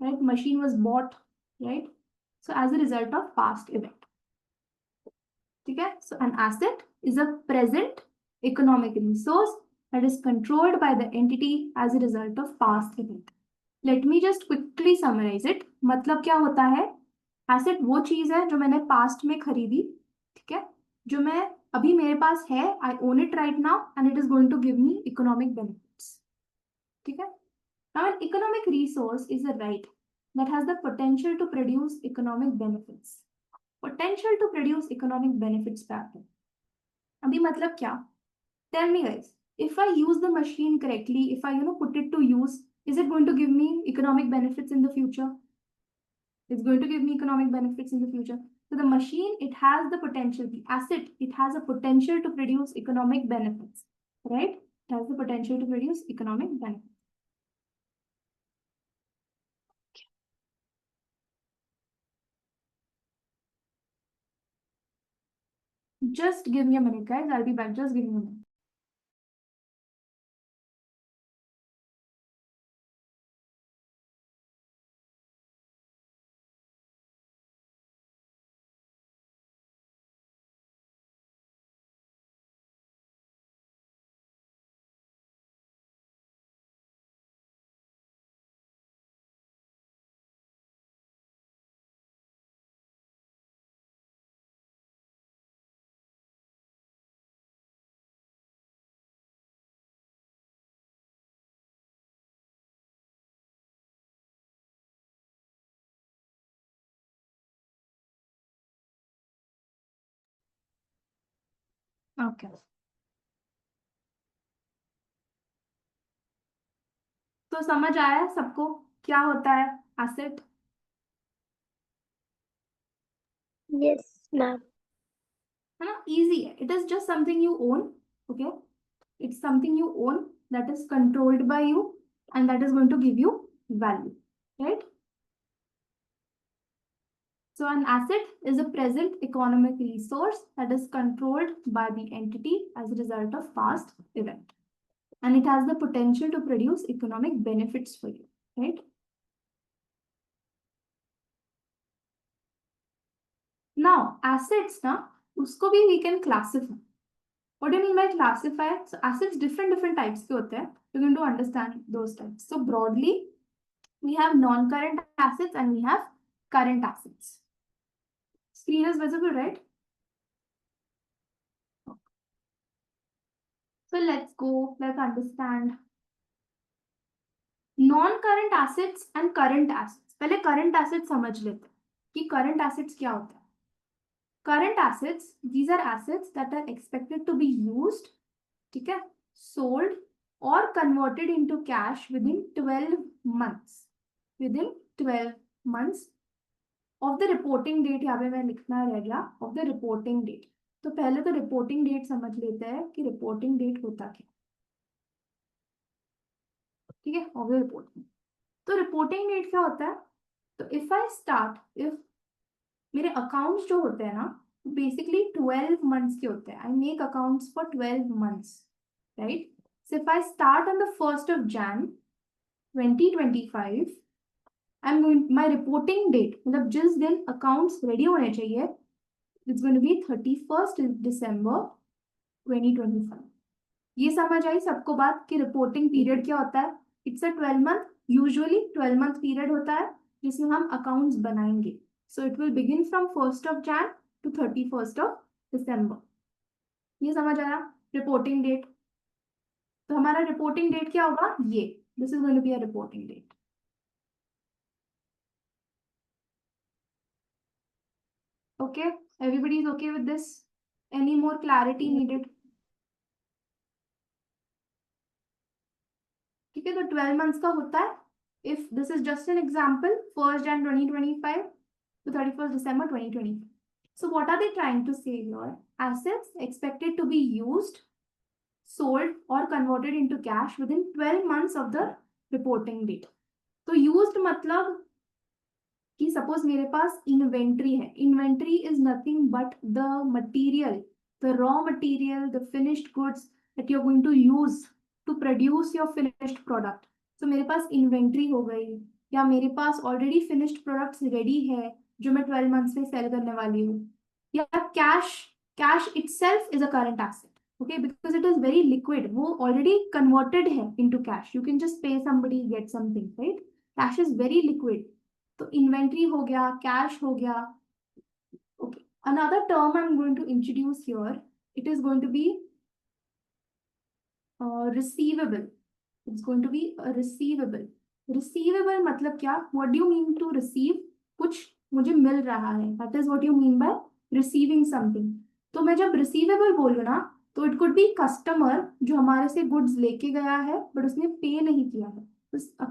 right? Machine was bought, right? So as a result of past event. ठीक है? So an asset is a present economic resource that is controlled by the entity as a result of past event. Let me just quickly summarize it. मतलब क्या होता है? Asset वो चीज है जो मैंने पास्ट में खरीदी, ठीक है, जो मैं अभी मेरे पास है, I own it right now and it is going to give me economic benefits, ठीक है. Now an economic resource is a right that has the potential to produce economic benefits. Potential to produce economic benefits पे आते हैं. अभी मतलब क्या? Tell me guys, if I use the machine correctly, if I put it to use, is it going to give me economic benefits in the future? It's going to give me economic benefits in the future. So the machine, it has the potential, the asset, it has a potential to produce economic benefits, right? It has the potential to produce economic benefits. Just give me a minute, guys. I'll be back. Just give me a minute. Okay. तो समझ आया सबको क्या होता है asset? Yes, ma'am. है ना, easy है. It is just something you own, okay? It's something you own that is controlled by you and that is going to give you value, right? So an asset is a present economic resource that is controlled by the entity as a result of past event. And it has the potential to produce economic benefits for you, right? Now, assets, na, usko bhi we can classify. What do you mean by classify? So assets different types ke hote hain. You're going to understand those types. So broadly, we have non-current assets and we have current assets. Screen is visible, right? So let's understand non-current assets and current assets. पहले current assets समझ लेते हैं कि current assets क्या होता है. Current assets, these are assets that are expected to be used, ठीक है, sold or converted into cash within 12 months. Within 12 months of the reporting date. यहाँ पे मैं लिखना रह गया of the reporting date. तो पहले तो reporting date समझ लेते हैं कि reporting date होता क्या, ठीक है, of the reporting. तो reporting date क्या होता है? तो if I start, if मेरे अकाउंट्स जो होते हैं ना, बेसिकली 12 मंथ्स के होते हैं. I make accounts for 12 months, right? So if I start on the 1st of Jan 2025, I am going, my reporting date मतलब जिस दिन अकाउंट्स रेडी होने चाहिए, it's going to be 31st December 2025. ये समझ आई सबको बात कि रिपोर्टिंग पीरियड क्या होता है? It's a 12 month, usually 12 month period होता है जिसमें हम अकाउंट्स बनाएंगे. So it will begin from 1st of Jan to 31st of December. ये समझ आया रिपोर्टिंग डेट? तो हमारा रिपोर्टिंग डेट क्या होगा? ये, this is going to be a reporting date. Okay, everybody is okay with this? Any more clarity needed? ठीक है, तो 12 मंथ्स का होता है. If this is just an example, 1st Jan 2025 to 31st December 2025. So what are they trying to say here? Assets expected to be used, sold or converted into cash within 12 months of the reporting date. तो used मतलब कि suppose मेरे पास inventory है. Inventory is nothing but the material, the raw material, the finished goods that you are going to use to produce your finished product. तो मेरे पास inventory हो गई, या मेरे पास ऑलरेडी फिनिश्ड प्रोडक्ट्स रेडी है जो मैं 12 मंथ्स में सेल करने वाली हूँ. या cash, cash itself is a current asset. Okay, because it is very liquid, वो already converted है into cash. You can just pay somebody, get something, right? Cash is very liquid. तो inventory हो गया, cash हो गया. Okay, another term I'm going to introduce here, it is going to be receivable. It's going to be a receivable. Receivable मतलब क्या? What do you mean to receive? कुछ मुझे मिल रहा है. That is what you mean by receiving something. तो मैं जब receivable बोलूँ ना, तो इट कुड बी कस्टमर जो हमारे से गुड्स लेके गया है बट उसने पे नहीं किया है.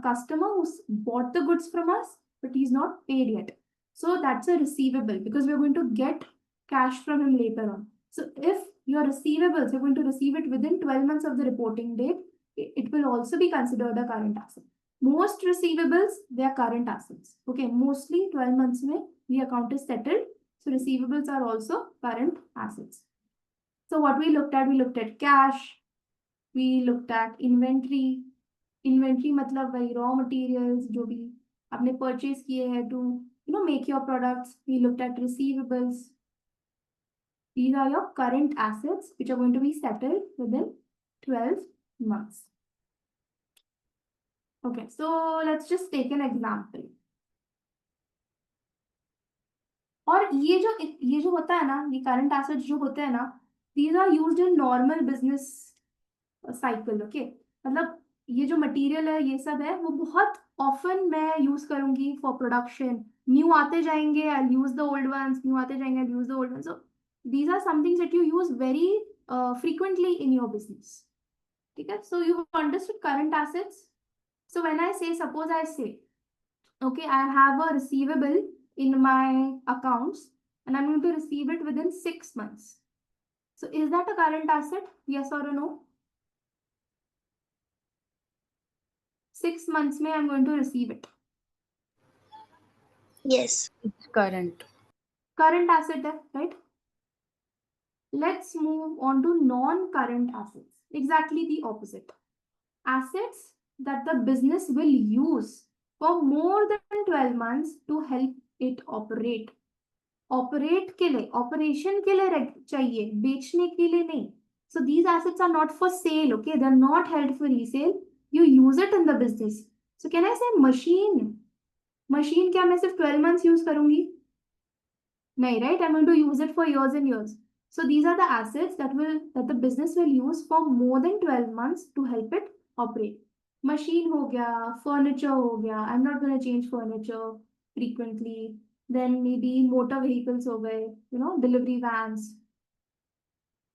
Customer bought the goods from us but he's not paid yet. So that's a receivable because we're going to get cash from him later on. So if your receivables, you're going to receive it within 12 months of the reporting date, it will also be considered a current asset. Most receivables, they are current assets. Okay, mostly 12 months mein the account is settled. So receivables are also current assets. So what we looked at cash, we looked at inventory. Inventory मतलब वही raw materials जो भी आपने purchase किए हैं to make your products. We looked at receivables. These are your current assets which are going to be settled within 12 months. Okay, so let's just take an example. और ये जो होता है ना, ये current assets जो होते हैं ना, these are used in normal business cycle. Okay, मतलब ये जो मटेरियल है ये सब है वो बहुत ऑफन मैं यूज करूंगी फॉर प्रोडक्शन. न्यू आते जाएंगे, I use the old ones, new आते जाएंगे, I use the old ones. So these are somethings that you use very frequently in your business. ठीक है, so you understood current assets. So when I say, suppose आई से okay, I have a receivable in my accounts and I'm going to receive it within 6 months. So is that a current asset? Yes or no? 6 months में I'm going to receive it. Yes. It's current. Current asset है, right? Let's move on to non-current assets. Exactly the opposite. Assets that the business will use for more than 12 months to help it operate. Operate के लिए, operation के लिए चाहिए, बेचने के लिए नहीं. So these assets are not for sale, okay? They're not held for resale. You use it in the business. So can I say machine? Machine क्या मैं सिर्फ 12 months use करूंगी? नहीं, right? I'm going to use it for years and years. So these are the assets that the business will use for more than 12 months to help it operate. Machine हो गया, furniture हो गया. I'm not going to change furniture frequently. Then maybe motor vehicles हो गए, delivery vans.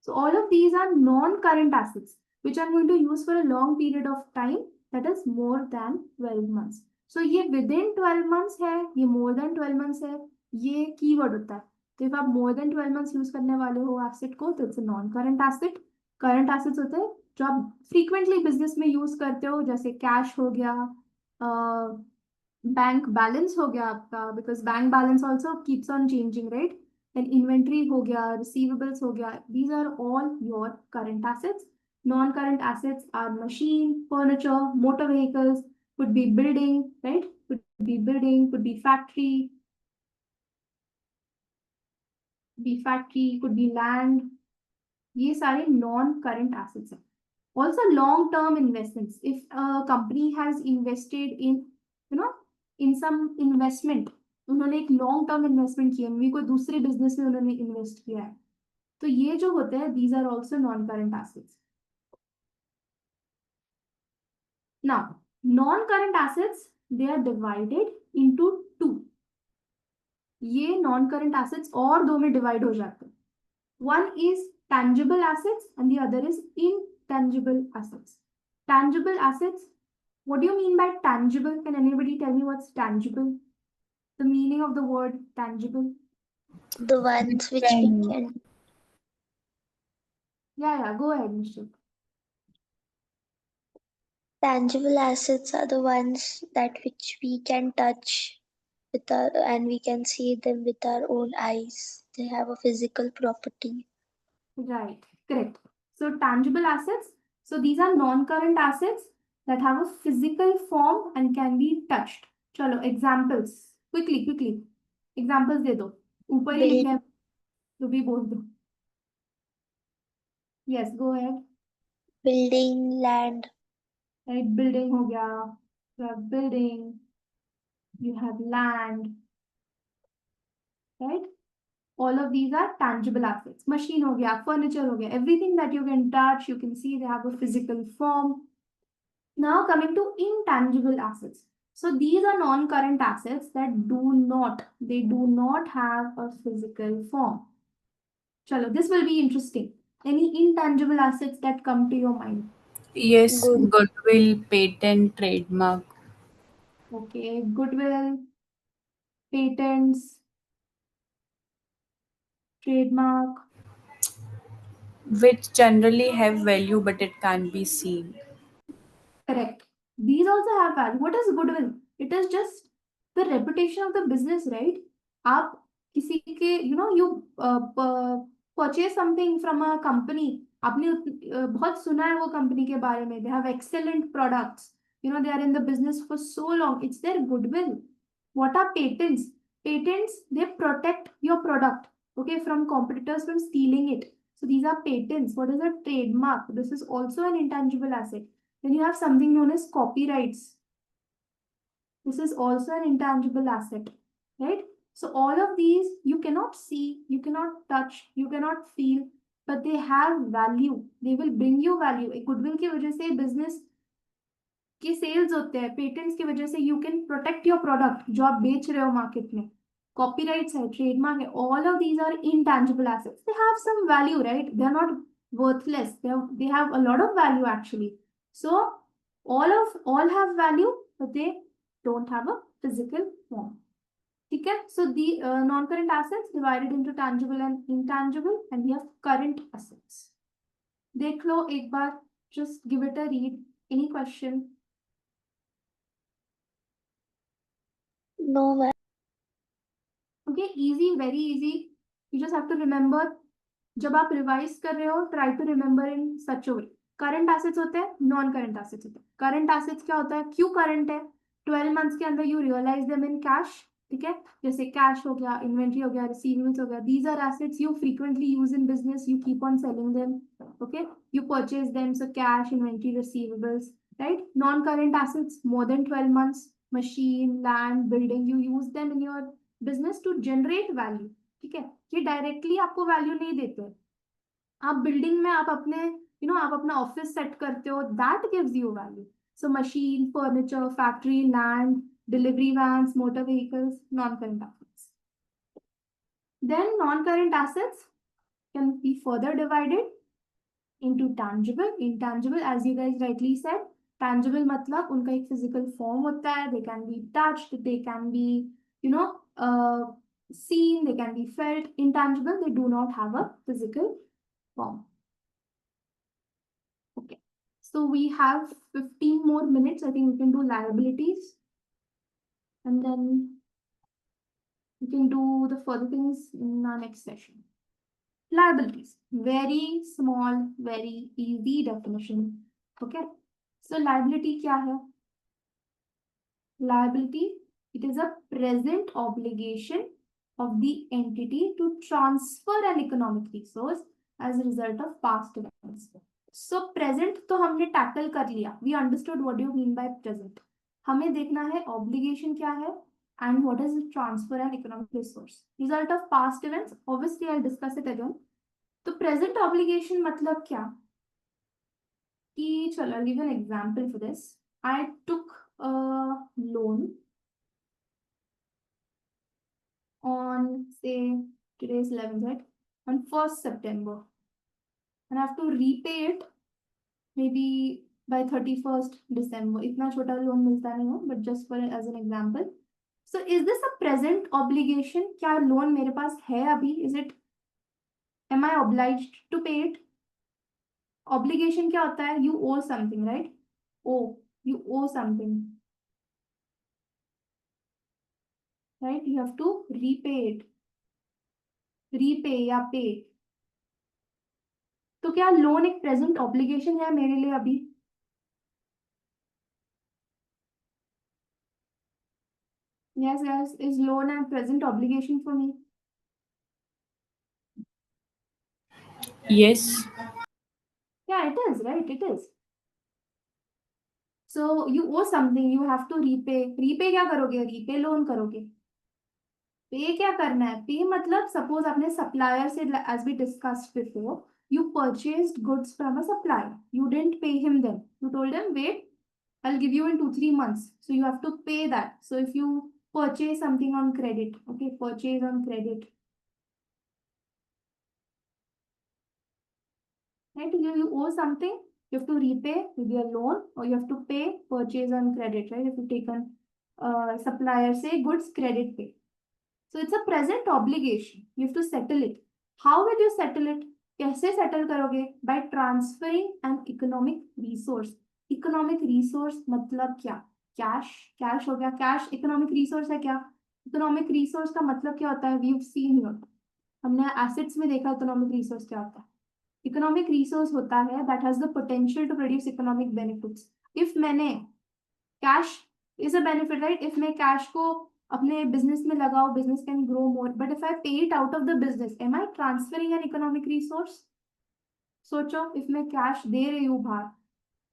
So all of these are non-current assets which I'm going to use for a long period of time, that is more than 12 months. So ये within 12 months है, ये more than 12 months है, ये keyword होता है. तो if आप more than 12 months use करने वाले हो एसेट को तो it's a non current asset. Current assets होते हैं जो आप फ्रीक्वेंटली बिजनेस में यूज करते हो, जैसे कैश हो गया, बैंक बैलेंस हो गया आपका, because bank balance also keeps on changing, right? Then inventory हो गया, receivables हो गया. These are all your current assets. Non-current assets are machine, furniture, motor vehicles, could be building, right? Could be building, could be factory, could be land. ये सारे non-current assets हैं. Also long-term investments. If a company has invested in some investment, उन्होंने एक long term investment किया, कोई दूसरे business में उन्होंने इन्वेस्ट किया है, तो ये जो होते हैं these are also non current assets. Now non current assets they are divided into two. ये नॉन करंट एसेट्स और दो में डिवाइड हो जाते हैं. One is tangible assets and the other is intangible assets. Tangible assets, what do you mean by tangible? Can anybody tell me what's tangible? The meaning of the word tangible? The ones which we can. Yeah, go ahead, Mr. Tangible assets are the ones that which we can touch with our, and we can see them with our own eyes. They have a physical property. Right, correct. So tangible assets. So these are non-current assets that have a physical form and can be touched. चलो examples quickly examples दे दो ऊपर ही लिखे हैं तो भी बोल दो. Yes, go ahead. Building, land, Right, building हो गया. You have building. You have land. Right. All of these are tangible assets. Machine हो गया, furniture हो गया. Everything that you can touch, you can see they have a physical form. Now coming to intangible assets. So these are non-current assets that they do not have a physical form. Chalo, this will be interesting. Any intangible assets that come to your mind? Yes, good, goodwill, patent, trademark, Okay, goodwill, patents, trademark. which generally have value but it can't be seen. Correct. These also have value. What is goodwill? It is just the reputation of the business, right? आप किसी के you purchase something from a company. आपने बहुत सुना है वो company के बारे में. They have excellent products. They are in the business for so long. It's their goodwill. What are patents? Patents, they protect your product, okay, from competitors from stealing it. So these are patents. What is a trademark? This is also an intangible asset. Then you have something known as copyrights. This is also an intangible asset, right? So all of these you cannot see, you cannot touch, you cannot feel, but they have value. They will bring you value. एक goodwill की वजह से business के sales होते हैं. Patents की वजह से you can protect your product जो आप बेच रहे हो market में. Copyrights है, trademark है. All of these are intangible assets. They have some value, right? They are not worthless. They have a lot of value actually. So all have value, but they don't have a physical form. ठीक है? So the non-current assets divided into tangible and intangible, and we have current assets. देख लो एक बार. Just give it a read. Any question? no man. Okay, easy, very easy. You just have to remember. जब आप revise कर रहे हो, try to remember in such a way. Current assets होते हैं, non current assets होते हैं. Current assets क्या होता है? क्यों करंट है? 12 मंथ्स के अंदर you realise them in cash. ठीक है, जैसे कैश हो गया, इन्वेंट्री हो गया, रिसीवेबल्स हो गया. These are assets you frequently use in business. You keep on selling them. Okay, you purchase them. So cash, inventory, receivables. Right. Non current assets more than 12 months. Machine, land, building, you use them in your business to generate value. ठीक है, ये directly आपको value नहीं देते. आप building में आप अपने आप अपना ऑफिस सेट करते हो. That gives you value. So machine, furniture, factory, land, delivery vans, motor vehicles, non current assets. Then non current assets can be further divided into tangible, intangible, as you guys rightly said. Tangible मतलब उनका एक physical form होता है. They can be touched, they can be seen, they can be felt. Intangible, they do not have a physical form. Okay, so we have 15 more minutes. I think we can do liabilities, and then we can do the further things in our next session. Liabilities, very small, very easy definition. Okay, so liability क्या है? Liability, it is a present obligation of the entity to transfer an economic resource as a result of past events. So present तो हमने tackle कर लिया. We understood what you mean by present. हमें देखना है obligation क्या है and what is the transfer and economic resource. Result of past events. Obviously, I'll discuss it again. तो present obligation मतलब क्या? कि चलो, I'll give you an example for this. I took a loan on, say, today's 11th, right? On 1st September. And I have to repay it maybe by 31st December. इतना छोटा loan मिलता नहीं हो, but just for as an example. So is this a present obligation? क्या loan मेरे पास है अभी? Am I obliged to pay it? Obligation क्या होता है? You owe something, right? You owe something. right? You have to repay it, repay या pay. तो क्या लोन एक प्रेजेंट ऑब्लिगेशन है मेरे लिए अभी? Yes, yes. Is loan a present obligation for me? Yes. Yeah, it is, right? It is. So you owe something, you have to repay. Repay क्या करोगे? Repay loan करोगे. Pay क्या करना है? Pay मतलब suppose आपने supplier से, as we discussed before, you purchased goods from a supplier. You didn't pay him then. You told him, wait, I'll give you in 2-3 months. So you have to pay that. So if you purchase something on credit, okay, purchase on credit, right? You owe something, you have to repay with your loan, or you have to pay purchase on credit, right? If you take an supplier, say goods credit pay. So it's a present obligation. You have to settle it. How will you settle it? कैसे settle करोगे? By transferring an economic resource. Economic resource मतलब क्या? Cash. Cash हो गया. Cash economic resource है क्या? Economic resource का मतलब क्या होता है? We've seen here. हमने assets में देखा economic resource क्या होता है. Economic resource होता है that has the potential to produce economic benefits. If मैंने cash is a benefit, right? If मैं cash को अपने business में लगाओ, business can grow more. But if I pay it out of the business, am I transferring an economic resource? सोचो, if मैं cash दे रही हूँ बाहर,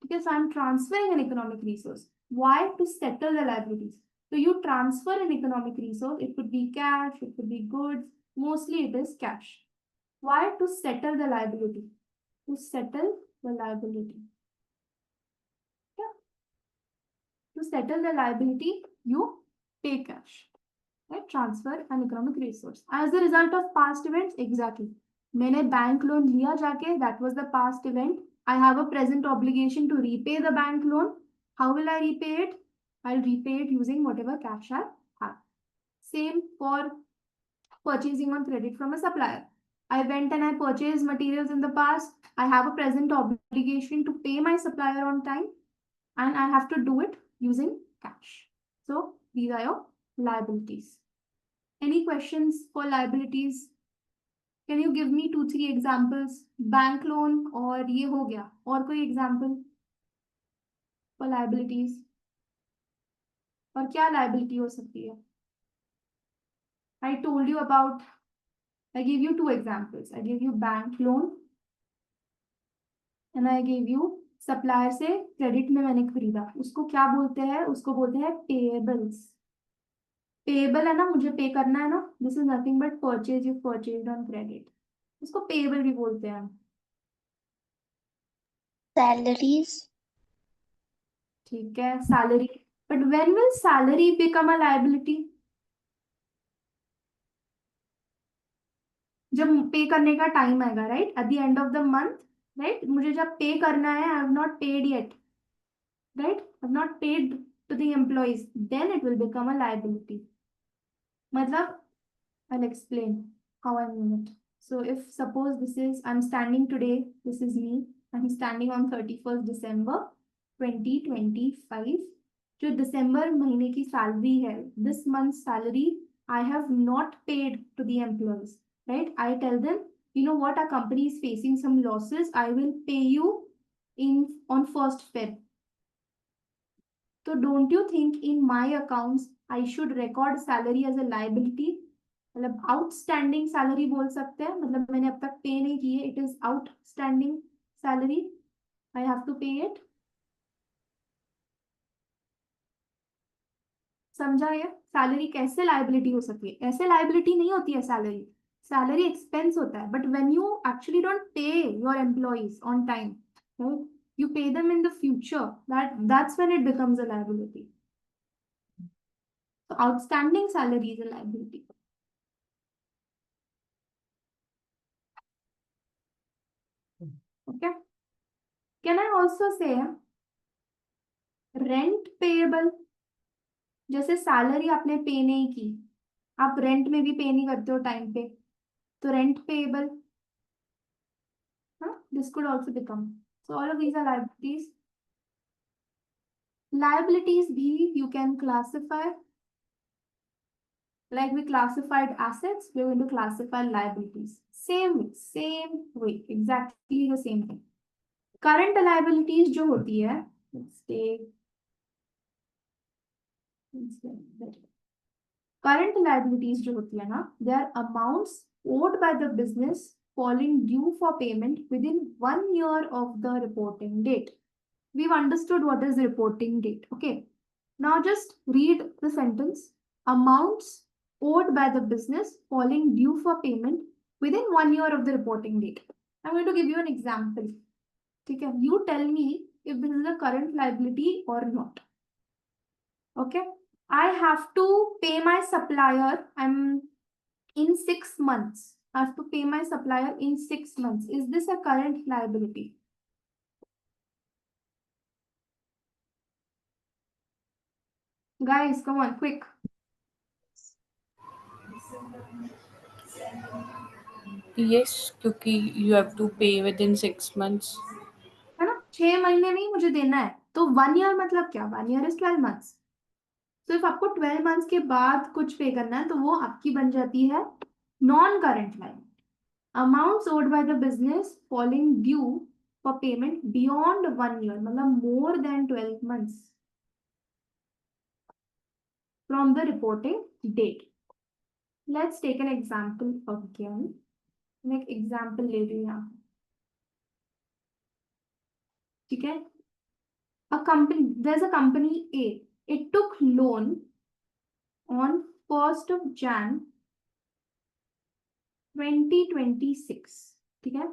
ठीक है, so I'm transferring an economic resource. Why? To settle the liabilities. So you transfer an economic resource. It could be cash, it could be goods. Mostly it is cash. Why? To settle the liability. To settle the liability. Yeah. To settle the liability, you pay cash. Right? Transfer an economic resource. As a result of past events, exactly. मैंने bank loan लिया जाके, that was the past event. I have a present obligation to repay the bank loan. How will I repay it? I'll repay it using whatever cash I have. Same for purchasing on credit from a supplier. I went and I purchased materials in the past. I have a present obligation to pay my supplier on time, and I have to do it using cash. So these are your liabilities. Any questions for liabilities? Can you give me 2-3 examples? Bank loan और ये हो गया, और कोई example for liabilities? और क्या liability हो सकती है? I told you about, I gave you 2 examples. I gave you bank loan and I gave you supplier से credit में मैंने खरीदा, उसको क्या बोलते हैं? उसको बोलते हैं payables. Payable है ना, मुझे पे करना है ना. This is nothing but purchase, you purchased on credit. उसको payable भी बोलते हैं. Salaries. ठीक है, salary. But when will salary become a liability? जब पे करने का टाइम आएगा, right? At the end of the month, right? मुझे जब पे करना है, I have not paid yet, right? I have not paid to the employees, then it will become a liability. मतलब I'll explain how I mean it. So if suppose this is, I'm standing today, this is me, I'm standing on 31st December 2025. जो दिसंबर महीने की salary है, this month's salary, I have not paid to the employees, right? I tell them, you know what, our company is facing some losses, I will pay you on 1st Feb. So don't you think in my accounts I should record salary as a liability? मतलब outstanding salary बोल सकते हैं, मतलब मैंने अब तक पे नहीं की है, it is outstanding salary, I have to pay it. समझा? ये सैलरी कैसे लायबिलिटी हो सकती है? ऐसे लायबिलिटी नहीं होती है सैलरी. सैलरी एक्सपेंस होता है, but when you actually don't pay your employees on time, right, you pay them in the future, that's when it becomes a liability. So outstanding salary is a liability. Okay. Can I also say rent payable? जैसे salary आपने पे नहीं की, आप rent में भी पे नहीं करते हो टाइम पे, तो rent payable, this could also become. So all of these are liabilities. Liabilities भी you can classify Like we classified assets, we're going to classify liabilities. Same way, exactly the same thing. Current liabilities जो होती है, let's take current liabilities जो होती है ना, they are amounts owed by the business falling due for payment within 1 year of the reporting date. We've understood what is the reporting date. Okay. Now just read the sentence. Amounts owed by the business falling due for payment within 1 year of the reporting date. I'm going to give you an example. Okay. You tell me if this is a current liability or not. Okay. I have to pay my supplier. I'm in 6 months. I have to pay my supplier in 6 months. Is this a current liability? Guys, come on, quick. Yes, क्योंकि you have to pay within 6 months. है ना, 6 महीने नहीं मुझे देना है, तो 1 year मतलब क्या? 1 year is 12 months. तो इफ आपको 12 months के बाद कुछ पे करना है तो वो आपकी बन जाती है non current line. Amounts owed by the business falling due for payment beyond 1 year, मतलब more than 12 months from the reporting date. Let's take an example again. मैं एक एग्जाम्पल ले रही हूँ यहाँ. ठीक है. There's a company A. It took loan on 1st of Jan 2026. ठीक है.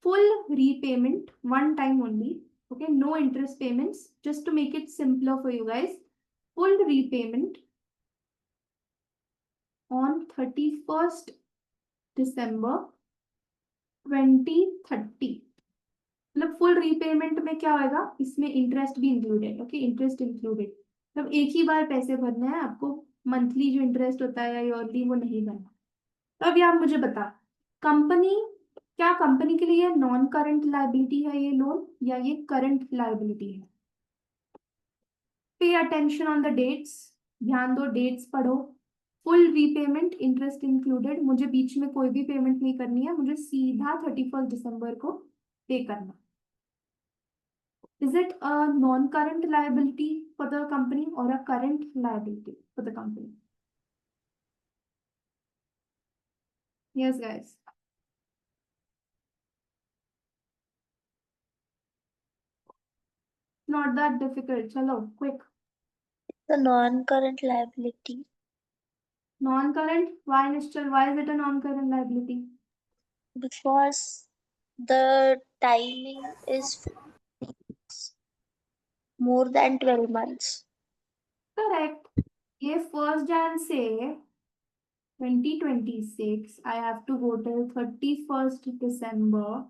Full repayment, one time only. Okay, no interest payments. Just to make it simpler for you guys, full repayment on 31st December 2030. मतलब full repayment में क्या होगा, इसमें interest भी included. Okay, interest included. मतलब एक ही बार पैसे भरने हैं आपको. मंथली जो इंटरेस्ट होता है या ईयरली वो नहीं भरना. तो अभी आप मुझे बता, कंपनी क्या कंपनी के लिए नॉन करंट लायबिलिटी है ये लोन या ये करंट लायबिलिटी है? Pay attention on the dates. ध्यान दो, डेट्स पढ़ो. Full repayment, interest included. मुझे बीच में कोई भी पेमेंट नहीं करनी है, मुझे सीधा 31st दिसंबर को पे करना. Is it a non-current liability for the company or a current liability for the company? Yes, guys. Not that difficult. Chalo, quick. The non-current liability. Non-current? Why, Nishchal? Why is it a non-current liability? Because the timing is more than 12 months. Correct. ये 1st Jan से 2026, I have to go till 31st December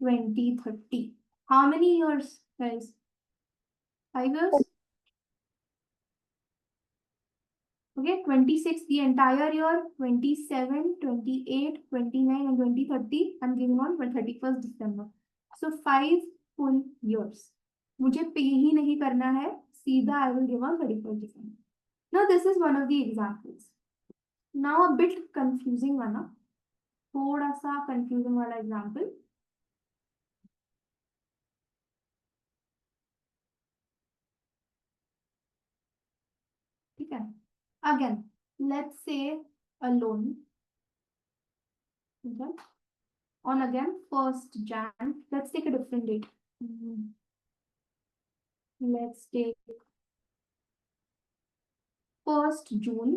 2030. How many years, guys? 5 years? Okay, 26 the entire year, 27, 28, 29 and 2030. I'm giving on 31st December. So 5 full years. मुझे पे ही नहीं करना है, सीधा I will give on 31st December. Now this is one of the examples. Now a bit confusing वाला, थोड़ा सा confusing वाला example. ठीक है. Again, let's say a loan. Okay. On again 1st Jan. Let's take a different date. Let's take 1st June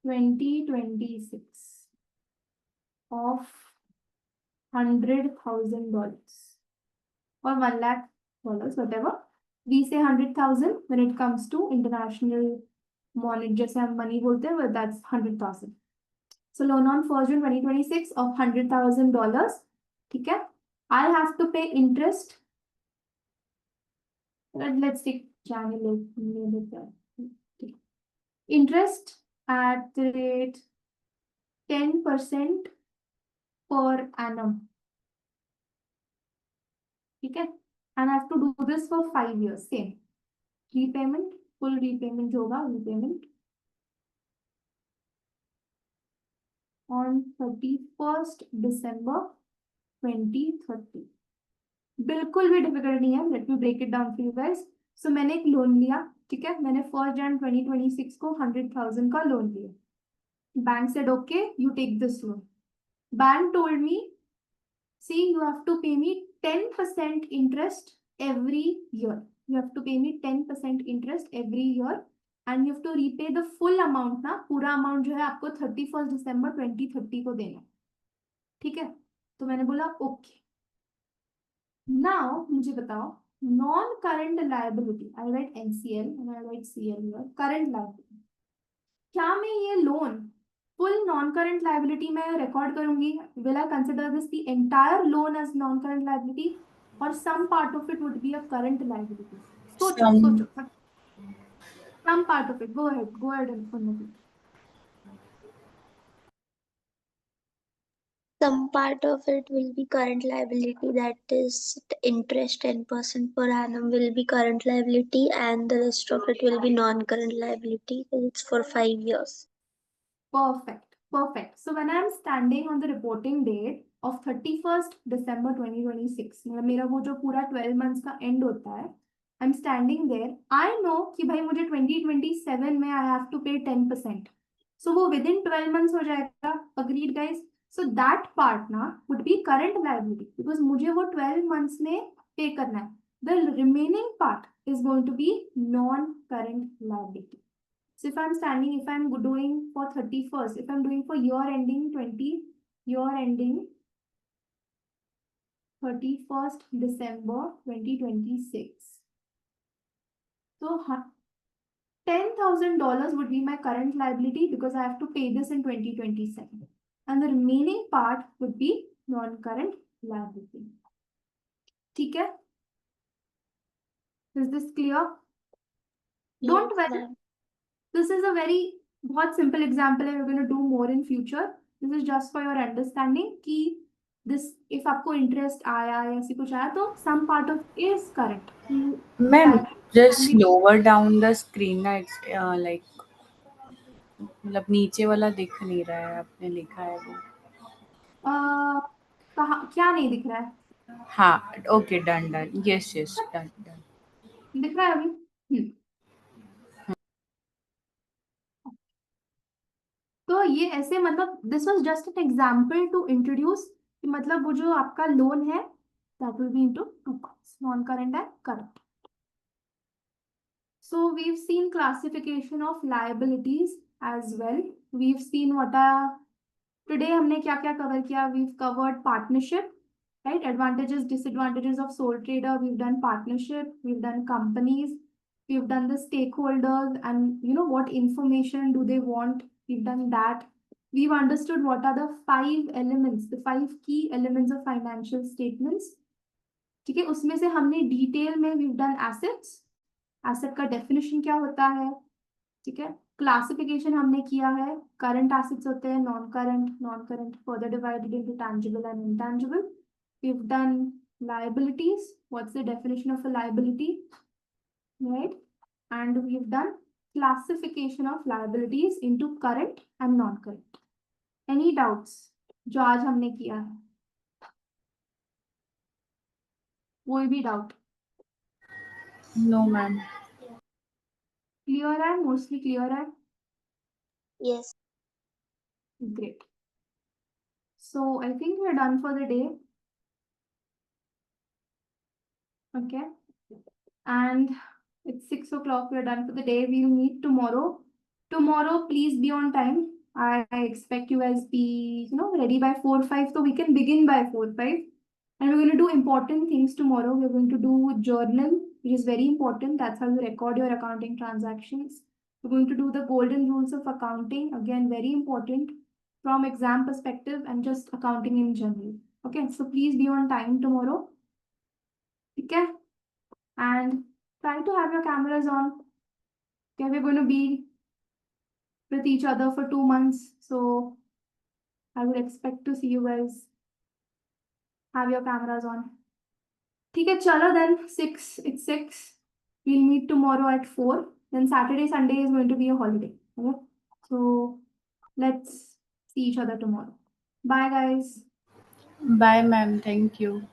2026 of $100,000 or $1 lakh, whatever. We say 100,000 when it comes to international money. जैसे हम money बोलते हैं, but that's 100,000. So loan on 1st June 2026 of $100,000. ठीक है. I have to pay interest. Let's take January. Interest at the rate 10% per annum. ठीक है. And I have to do this for 5 years. Same. Repayment full repayment होगा, repayment on 31st December 2030। बिल्कुल भी difficult नहीं है, let me break it down for you guys. So मैंने एक loan लिया, ठीक है, मैंने 1 Jan 2026 को 100,000 का लोन लिया। Bank said okay, you take this loan. Bank told me, see, you have to pay me 10% interest every year. You have to pay me 10% interest every year and you have to repay the full amount ना, पूरा amount जो है आपको 31st December 2030 को देना, ठीक है। तो मैंने बोला ओके। नाउ मुझे बताओ, non current liability, I write NCL and I write CL here, current liability. क्या मैं ये loan full non current liability में रिकॉर्ड करूंगी? Will I consider this the entire loan as non current liability or some part of it would be a current liability? सोचो सोचो, some part of it, go ahead and Some part of it will be current liability, that is the interest 10% per annum will be current liability, and the rest of it will be non-current liability. It's for 5 years. Perfect, perfect. So when I'm standing on the reporting date of 31st December 2026, मेरा वो जो पूरा 12 months का end होता है, I'm standing there. I know कि भाई मुझे 2027 में I have to pay 10%. So वो within 12 months हो जाएगा. Agreed, guys? So that part ना would be current liability because मुझे वो 12 months में pay करना है. The remaining part is going to be non-current liability. So if I'm standing, if I'm doing for 31st, if I'm doing for year ending 31st December 2026. So $10,000 would be my current liability because I have to pay this in 2027. And the remaining part would be non-current liability. ठीक है? Is this clear? Don't Yes, worry. ma'am. This is a very बहुत simple example and we're going to do more in future. This is just for your understanding कि this if आपको interest आया या ऐसी कुछ आया तो some part of is current. Ma'am, just Liability- lower down the screen ना, it's like मतलब नीचे वाला दिख नहीं रहा है, आपने लिखा है वो। कहाँ क्या नहीं दिख रहा है? हाँ, okay, done done, yes yes, done done. दिख रहा है अभी? तो ये ऐसे मतलब this was just an example to introduce कि मतलब वो जो आपका लोन है that will be into two parts, non current and current. So we've seen classification of liabilities as well. We've seen what are today हमने क्या क्या cover किया? We've covered partnership, right? Advantages, disadvantages of sole trader. We've done partnership. We've done companies. We've done the stakeholders and you know what information do they want. We've done that. We've understood what are the 5 elements, the 5 key elements of financial statements. ठीक है, उसमें से हमने detail में we've done assets. Asset का definition क्या होता है, ठीक है। क्लासिफिकेशन हमने किया है, करंट एसेट्स होते हैं, non current further divided into tangible and intangible. We have done liabilities, what's the definition of a liability, right, and we have done classification of liabilities into current and non current. Any doubts जो आज हमने किया है? कोई भी doubt? No ma'am. Clear है, mostly clear है? Yes. Great. So I think we're done for the day. Okay. And it's 6 o'clock. We're done for the day. We'll meet tomorrow. Tomorrow, please be on time. I expect you guys be, ready by 4-5. So we can begin by 4-5. And we're going to do important things tomorrow. We're going to do journal, which is very important. That's how you record your accounting transactions. We're going to do the golden rules of accounting. Again, very important from exam perspective and just accounting in general. Okay, so please be on time tomorrow. Okay, and try to have your cameras on. Okay, we're going to be with each other for 2 months, so I would expect to see you guys have your cameras on. ठीक है, चलो then 6, it's 6. We'll meet tomorrow at 4. then Saturday, Sunday is going to be a holiday. Okay? So let's see each other tomorrow. Bye, guys. Bye, ma'am. Thank you.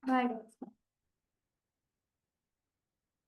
Bye.